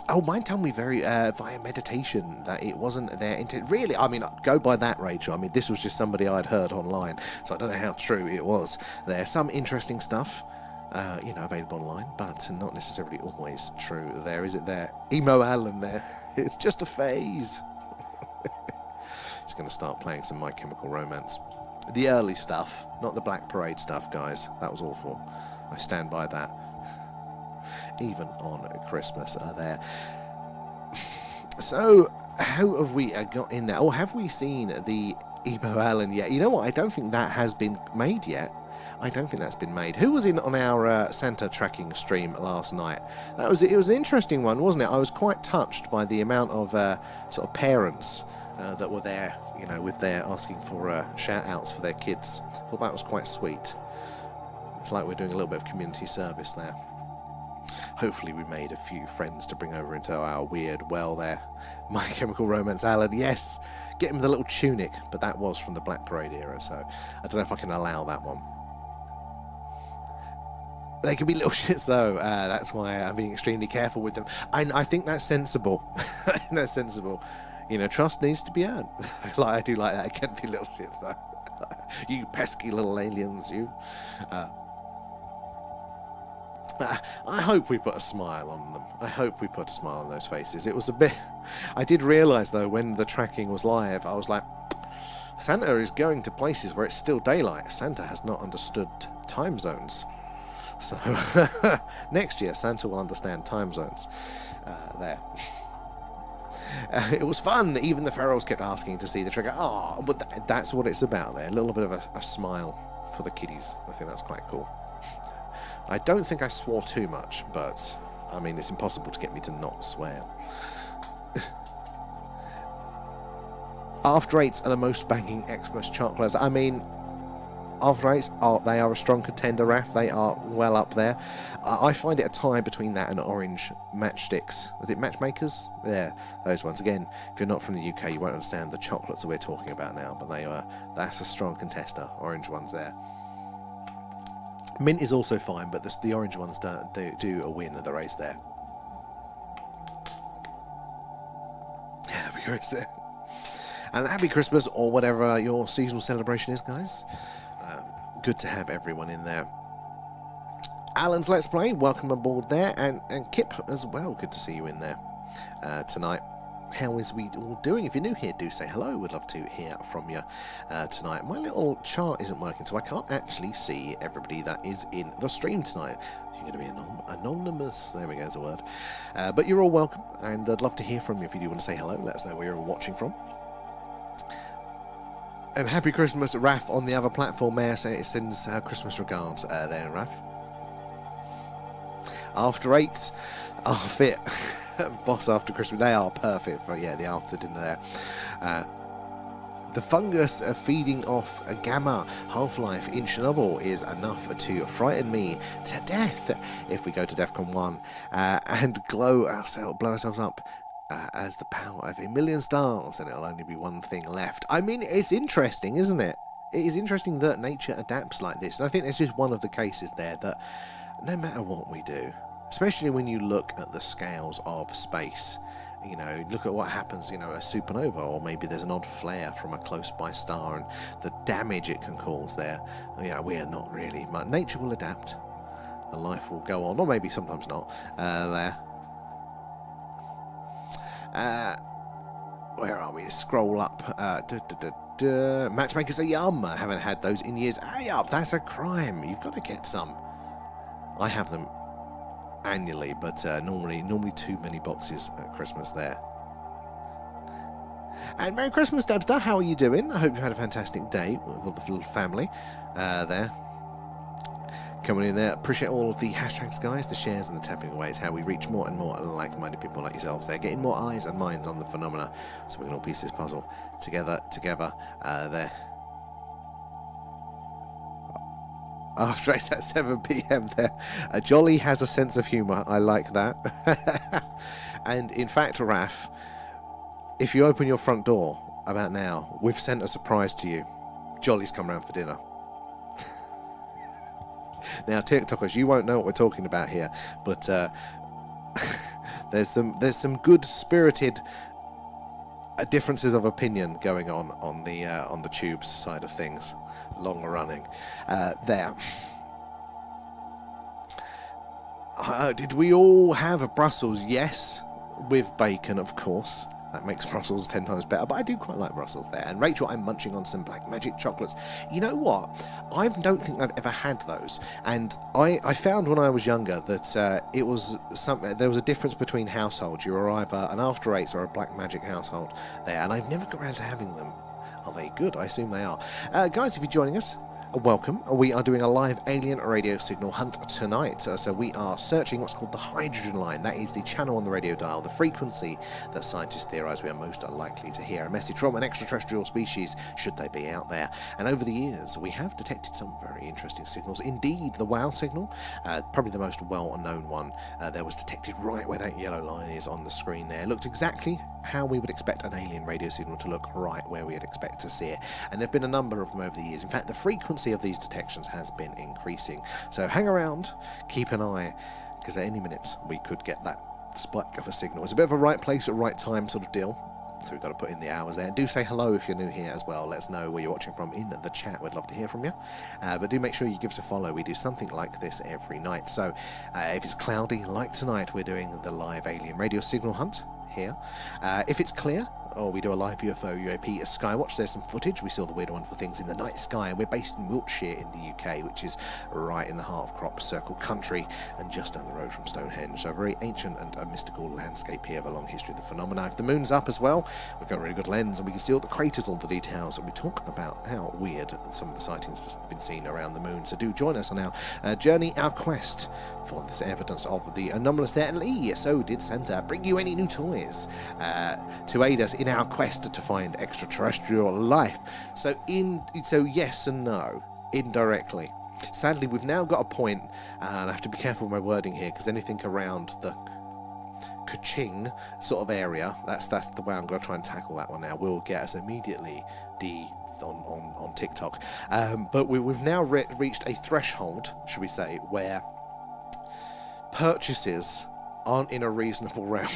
Oh, mine told me via meditation that it wasn't their intent. Really, I mean, go by that, Rachel. I mean, this was just somebody I'd heard online, so I don't know how true it was. There's some interesting stuff, you know, available online, but not necessarily always true there, is it there? Emo Alan there. It's just a phase. He's going to start playing some My Chemical Romance. The early stuff, not the Black Parade stuff, guys. That was awful. I stand by that. Even on Christmas there. So, how have we got in there? Or have we seen the Emo Allen yet? You know what? I don't think that has been made yet. I don't think that's been made. Who was in on our Santa tracking stream last night? It was an interesting one, wasn't it? I was quite touched by the amount of sort of parents that were there, you know, with their asking for shout-outs for their kids. I thought that was quite sweet. It's like we're doing a little bit of community service there. Hopefully we made a few friends to bring over into our weird well there. My Chemical Romance Alan, yes. Get him the little tunic, but that was from the Black Parade era, so I don't know if I can allow that one. They can be little shits though, that's why I'm being extremely careful with them. I think that's sensible. That's sensible. You know, trust needs to be earned. I do like that. It can't be little shits though. You pesky little aliens, you. I hope we put a smile on them. I hope we put a smile on those faces. It was a bit... I did realise, though, when the tracking was live, I was like, Santa is going to places where it's still daylight. Santa has not understood time zones. So next year Santa will understand time zones. There. It was fun. Even the ferals kept asking to see the trigger. Oh, but that's what it's about there. A little bit of a smile for the kiddies. I think that's quite cool. I don't think I swore too much, but I mean, it's impossible to get me to not swear. After Eights are the most banging Xmas chocolates. I mean, After Eights, they are a strong contender, Raf. They are well up there. I find it a tie between that and orange matchsticks. Was it matchmakers? Yeah, those ones. Again, if you're not from the UK, you won't understand the chocolates that we're talking about now, but that's a strong contester. Orange ones there. Mint is also fine, but the orange ones do a win at the race there. Happy Christmas. And happy Christmas, or whatever your seasonal celebration is, guys. Good to have everyone in there. Alan's Let's Play, welcome aboard there, and Kip as well, good to see you in there tonight. How is we all doing? If you're new here, do say hello. We'd love to hear from you tonight. My little chart isn't working, so I can't actually see everybody that is in the stream tonight. You're going to be anonymous. There we go, is a word. But you're all welcome, and I'd love to hear from you. If you do want to say hello, let us know where you're watching from. And happy Christmas, Raf, on the other platform. May I say it sends Christmas regards there, Raf. After Eights are fit. Boss after Christmas. They are perfect for, the after dinner there. The fungus feeding off a gamma half-life in Chernobyl is enough to frighten me to death if we go to DEFCON 1 and blow ourselves up as the power of 1,000,000 stars, and it'll only be one thing left. I mean, it's interesting, isn't it? It is interesting that nature adapts like this, and I think this is one of the cases there that no matter what we do, especially when you look at the scales of space, look at what happens, a supernova, or maybe there's an odd flare from a close-by star and the damage it can cause there. We are not really much. Nature will adapt, and life will go on, or maybe sometimes not, there. Where are we? Scroll up. Matchmakers are yum. I haven't had those in years. Hey up, that's a crime. You've got to get some. I have them annually, but normally too many boxes at Christmas there. And Merry Christmas, Debster. How are you doing? I hope you had a fantastic day with the little family there. Coming in there. Appreciate all of the hashtags, guys, the shares and the tapping away. Is how we reach more and more like-minded people like yourselves there, getting more eyes and minds on the phenomena, so we can all piece this puzzle together there. After it's at 7 p.m. there. Jolly has a sense of humour. I like that. And in fact, Raf, if you open your front door about now, we've sent a surprise to you. Jolly's come round for dinner. Now, TikTokers, you won't know what we're talking about here, but there's some good-spirited differences of opinion going on the tubes side of things, long running. There. Did we all have Brussels? Yes, with bacon, of course. That makes Brussels 10 times better, but I do quite like Brussels there. And Rachel, I'm munching on some black magic chocolates. You know what? I don't think I've ever had those. And I found when I was younger that there was a difference between households. You were either an After Eights or a black magic household there. And I've never got around to having them. Are they good? I assume they are. Guys, if you're joining us, welcome. We are doing a live alien radio signal hunt tonight. So we are searching what's called the hydrogen line. That is the channel on the radio dial, the frequency that scientists theorize we are most likely to hear a message from an extraterrestrial species, should they be out there. And over the years, we have detected some very interesting signals. Indeed, the WOW signal, probably the most well-known one, there was detected right where that yellow line is on the screen there. It looked exactly how we would expect an alien radio signal to look, right where we'd expect to see it. And there have been a number of them over the years. In fact, the frequency of these detections has been increasing. So hang around, keep an eye, because at any minute we could get that spike of a signal. It's a bit of a right place at right time sort of deal. So we've got to put in the hours there. Do say hello if you're new here as well. Let us know where you're watching from in the chat. We'd love to hear from you. But do make sure you give us a follow. We do something like this every night. So if it's cloudy like tonight, we're doing the live alien radio signal hunt here. If it's clear, or we do a live UFO UAP Skywatch. There's some footage. We saw the weird wonderful things in the night sky. We're based in Wiltshire in the UK, which is right in the heart of crop circle country and just down the road from Stonehenge. So a very ancient and a mystical landscape here of a long history of the phenomena. If the moon's up as well, we've got a really good lens and we can see all the craters, all the details, and we talk about how weird some of the sightings have been seen around the moon. So do join us on our journey, our quest for this evidence of the anomalous there. And so did Santa bring you any new toys to aid us in our quest to find extraterrestrial life? So yes and no, indirectly. Sadly, we've now got a point, and I have to be careful with my wording here, because anything around the Kaching sort of area, that's the way I'm going to try and tackle that one now, will get us immediately on TikTok. But we've now reached a threshold, should we say, where purchases aren't in a reasonable realm.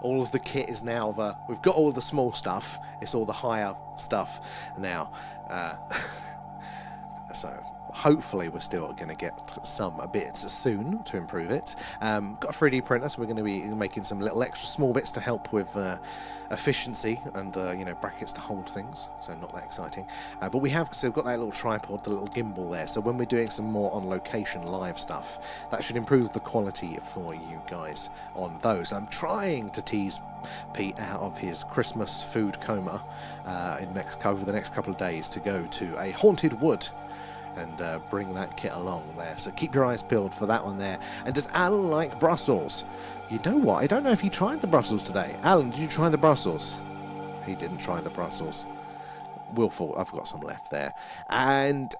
All of the kit is now we've got all of the small stuff, it's all the higher stuff now. So hopefully we're still going to get some bits soon to improve it. Got a 3D printer, so we're going to be making some little extra small bits to help with efficiency and brackets to hold things, so not that exciting. But we've got that little tripod, the little gimbal there, so when we're doing some more on location live stuff, that should improve the quality for you guys on those. I'm trying to tease Pete out of his Christmas food coma over the next couple of days to go to a haunted wood and bring that kit along there. So keep your eyes peeled for that one there. And does Alan like Brussels? You know what? I don't know if he tried the Brussels today. Alan, did you try the Brussels? He didn't try the Brussels. Willful, I've got some left there. And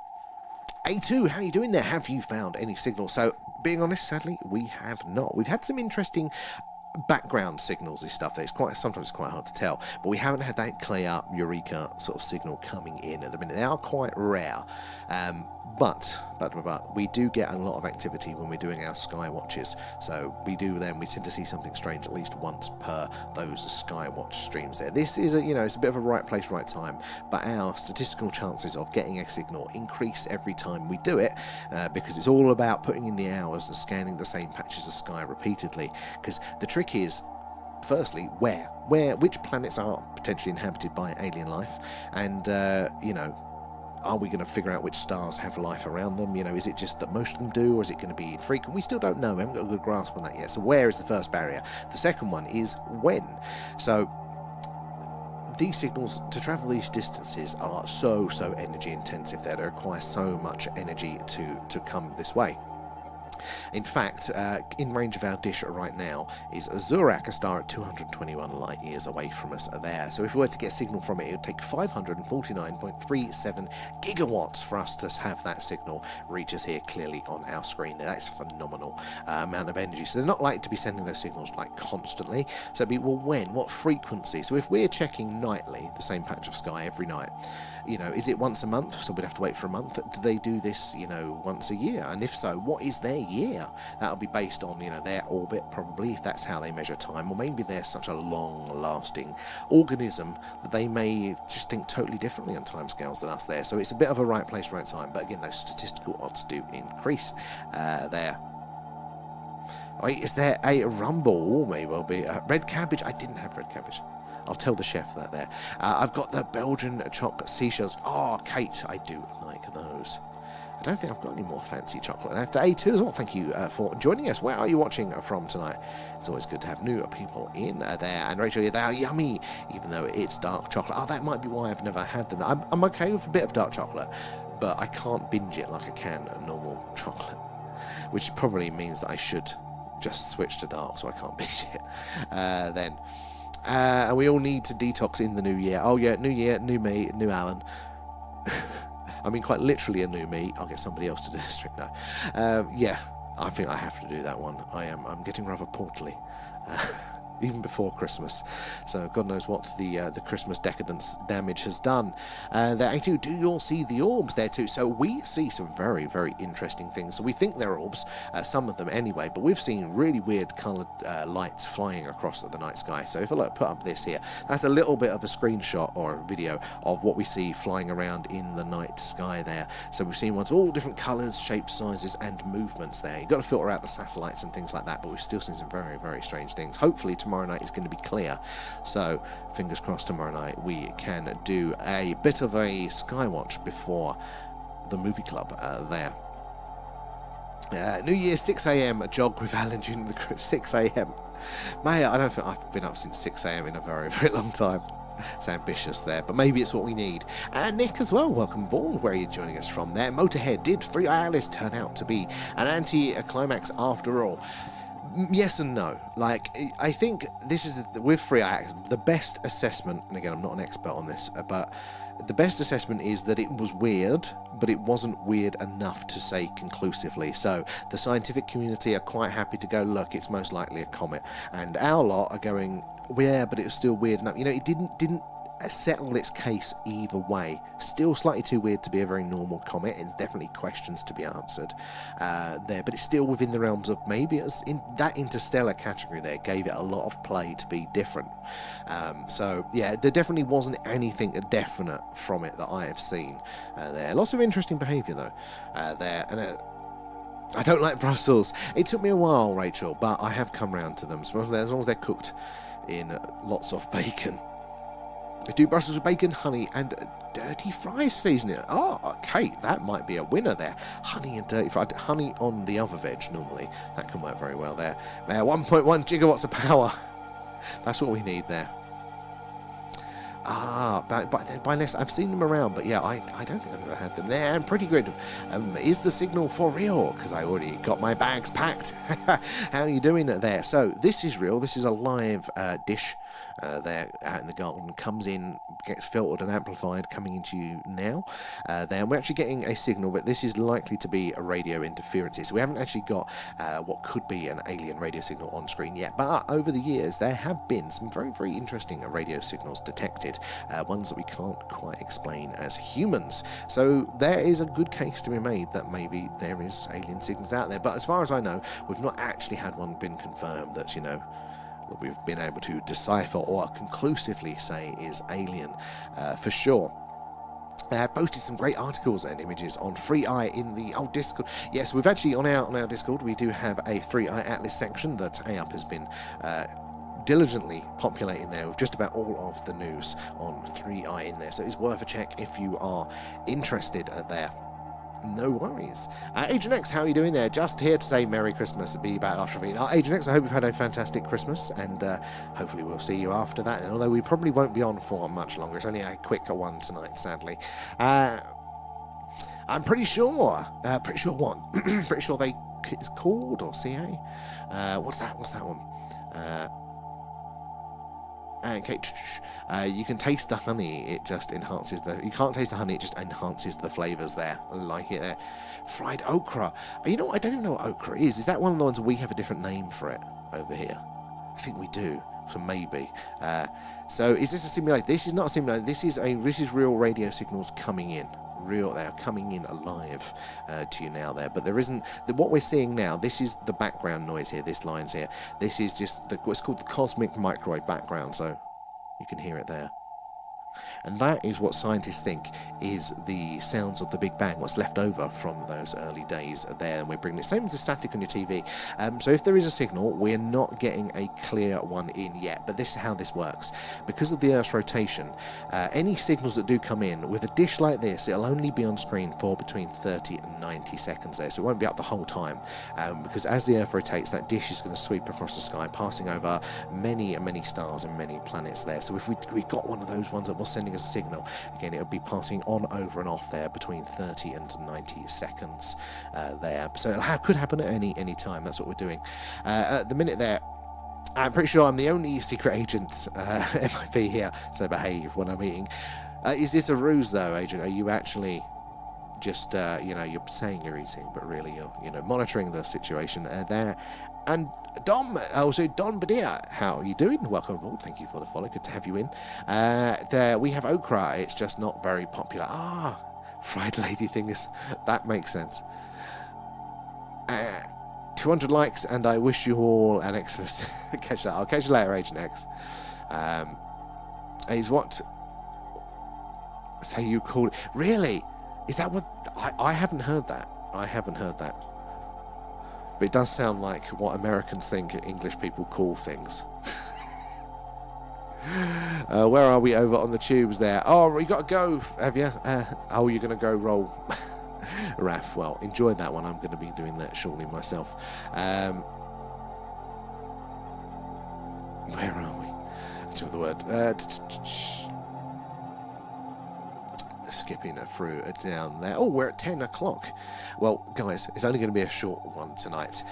A2, how are you doing there? Have you found any signals? So, being honest, sadly, we have not. We've had some interesting background signals, this stuff that sometimes it's quite hard to tell, but we haven't had that clear eureka sort of signal coming in at the minute. They are quite rare, but we do get a lot of activity when we're doing our sky watches. So we tend to see something strange at least once per those skywatch streams there. This is it's a bit of a right place, right time, but our statistical chances of getting a signal increase every time we do it, because it's all about putting in the hours and scanning the same patches of sky repeatedly. Because the trick is, firstly, which planets are potentially inhabited by alien life, and are we going to figure out which stars have life around them? Is it just that most of them do, or is it going to be infrequent? We still don't know. We haven't got a good grasp on that yet. So where is the first barrier? The second one is when. So these signals, to travel these distances, are so energy intensive that they require so much energy to come this way. In fact, in range of our dish right now is Zurak, a star at 221 light years away from us there. So if we were to get a signal from it, it would take 549.37 gigawatts for us to have that signal reach us here clearly on our screen. That's a phenomenal amount of energy. So they're not likely to be sending those signals like constantly. So it'd be, well, when? What frequency? So if we're checking nightly, the same patch of sky every night, is it once a month? So we'd have to wait for a month. Do they do this, once a year? And if so, what is their year? That'll be based on, their orbit, probably, if that's how they measure time. Or maybe they're such a long-lasting organism that they may just think totally differently on timescales than us there. So it's a bit of a right place, right time. But again, those statistical odds do increase there. Wait, is there a rumble? May well be. Red cabbage? I didn't have red cabbage. I'll tell the chef that there. I've got the Belgian chocolate seashells. Oh, Kate, I do like those. I don't think I've got any more fancy chocolate. After A2 as well, thank you for joining us. Where are you watching from tonight? It's always good to have new people in there. And Rachel, they are yummy, even though it's dark chocolate. Oh, that might be why I've never had them. I'm okay with a bit of dark chocolate, but I can't binge it like I can a normal chocolate, which probably means that I should just switch to dark so I can't binge it then. And we all need to detox in the new year. Oh yeah, new year, new me, new Alan. I mean, quite literally a new me. I'll get somebody else to do this trick now. Yeah, I think I have to do that one. I'm getting rather portly. Even before Christmas, so God knows what the Christmas decadence damage has done. There too, do you all see the orbs there too? So we see some very, very interesting things. So we think they're orbs, some of them anyway, but we've seen really weird coloured lights flying across the night sky. So if I put up this here, that's a little bit of a screenshot or a video of what we see flying around in the night sky there. So we've seen ones all different colours, shapes, sizes, and movements there. You've got to filter out the satellites and things like that, but we've still seen some very, very strange things. Hopefully tomorrow night is going to be clear. So fingers crossed tomorrow night we can do a bit of a skywatch before the movie club there. New Year, 6 a.m. jog with Alan during the 6 a.m. Mate, I don't think I've been up since 6 a.m. in a very, very long time. It's ambitious there, but maybe it's what we need. And Nick as well, welcome aboard. Where are you joining us from there? Motorhead, did Free Alice turn out to be an anti-climax after all? Yes and no. Like, I think this is, with Free Alice, the best assessment, and again, I'm not an expert on this, but the best assessment is that it was weird, but it wasn't weird enough to say conclusively. So the scientific community are quite happy to go, look, it's most likely a comet. And our lot are going, yeah, but it was still weird enough. You know, it didn't settle its case either way. Still slightly too weird to be a very normal comet. It's definitely questions to be answered there, but it's still within the realms of maybe it was in that interstellar category there, gave it a lot of play to be different. So yeah, there definitely wasn't anything definite from it that I have seen there. Lots of interesting behaviour though there, and I don't like Brussels. It took me a while, Rachel, but I have come round to them, as long as they're cooked in lots of bacon. They do Brussels with bacon, honey, and dirty fries seasoning. Oh, Kate, that might be a winner there. Honey and dirty fries. Honey on the other veg, normally. That can work very well there. 1.1 gigawatts of power. That's what we need there. By less, I've seen them around, but yeah, I don't think I've ever had them there. And pretty good. Is the signal for real? Because I already got my bags packed. How are you doing there? So this is real. This is a live dish there out in the garden. Comes in, gets filtered and amplified, coming into you now. There, we're actually getting a signal, but this is likely to be a radio interference. So we haven't actually got what could be an alien radio signal on screen yet. But over the years, there have been some very, very interesting radio signals detected. Ones that we can't quite explain as humans. So there is a good case to be made that maybe there is alien signals out there. But as far as I know, we've not actually had one been confirmed that, you know, that we've been able to decipher or conclusively say is alien for sure. Posted some great articles and images on Free Eye in the old Discord. Yes, we've actually on our Discord we do have a Free Eye Atlas section that AUP has been diligently populating there with just about all of the news on 3i in there, so it's worth a check if you are interested there. No worries. Agent X, how are you doing there? Just here to say Merry Christmas, be back after me. Agent X, I hope you've had a fantastic Christmas, and hopefully we'll see you after that, and although we probably won't be on for much longer, it's only a quick one tonight, sadly. I'm pretty sure what? Pretty sure they, it's called, or CA? What's that one? Okay, you can taste the honey, it just enhances you can't taste the honey, it just enhances the flavours there. I like it there. Fried okra. You know what, I don't even know what okra is. Is that one of the ones we have a different name for it over here? I think we do, so maybe. So is this a simulation? This is not a simulation, this is real radio signals coming in. They are coming in alive to you now there, but there isn't what we're seeing now. This is the background noise here, this line's here, this is just what's called the cosmic microwave background, so you can hear it there. And that is what scientists think is the sounds of the Big Bang, what's left over from those early days there, and we're bringing it same as the static on your TV. So if there is a signal, we're not getting a clear one in yet, but this is how this works. Because of the Earth's rotation, any signals that do come in with a dish like this, it'll only be on screen for between 30 and 90 seconds there, so it won't be up the whole time, because as the Earth rotates, that dish is going to sweep across the sky, passing over many and many stars and many planets there. So if we got one of those ones that was sending a signal, again, it would be passing on, over and off there between 30 and 90 seconds there. So it could happen at any time. That's what we're doing. At the minute there, I'm pretty sure I'm the only secret agent MIP here, so behave when I'm eating. Is this a ruse though, Agent? Are you actually just, you're saying you're eating, but really you're, monitoring the situation there? And Don Badia, how are you doing? Welcome aboard. Thank you for the follow. Good to have you in. There we have okra. It's just not very popular. Fried lady things. That makes sense. 200 likes, and I wish you all an Xmas. Catch that. I'll catch you later, Agent X. Is what? Say you called it? Really? Is that what? I haven't heard that. But it does sound like what Americans think English people call things. Where are we over on the tubes there? Oh, you got to go, have you? Oh, you're going to go roll. Raf, well, enjoy that one. I'm going to be doing that shortly myself. Where are we? To the word. Skipping through down there. Oh, we're at 10 o'clock. Well, guys, it's only going to be a short one tonight.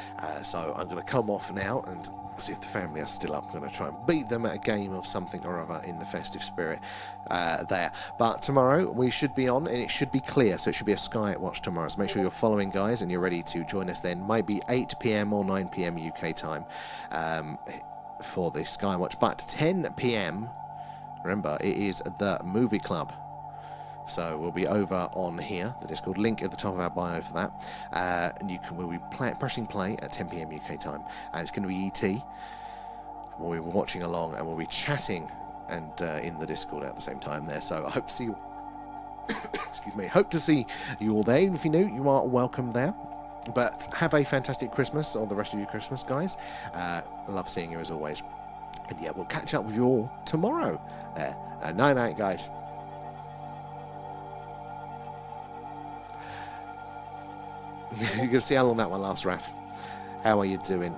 So I'm going to come off now and see if the family are still up. I'm going to try and beat them at a game of something or other in the festive spirit there. But tomorrow we should be on and it should be clear. So it should be a Sky Watch tomorrow. So make sure you're following, guys, and you're ready to join us then. Maybe 8 p.m. or 9 p.m. UK time for the Sky Watch. But 10 p.m., remember, it is the movie club. So we'll be over on here, the Discord link at the top of our bio for that. And we'll be pressing play at 10 p.m. UK time. And it's going to be ET. We'll be watching along and we'll be chatting and in the Discord at the same time there. So I hope to see you. Excuse me. Hope to see you all there. Even if you're new, you are welcome there. But have a fantastic Christmas, or the rest of your Christmas, guys. Love seeing you as always. And yeah, we'll catch up with you all tomorrow there. Night, guys. You're going to see how long that one lasts, Raf. How are you doing?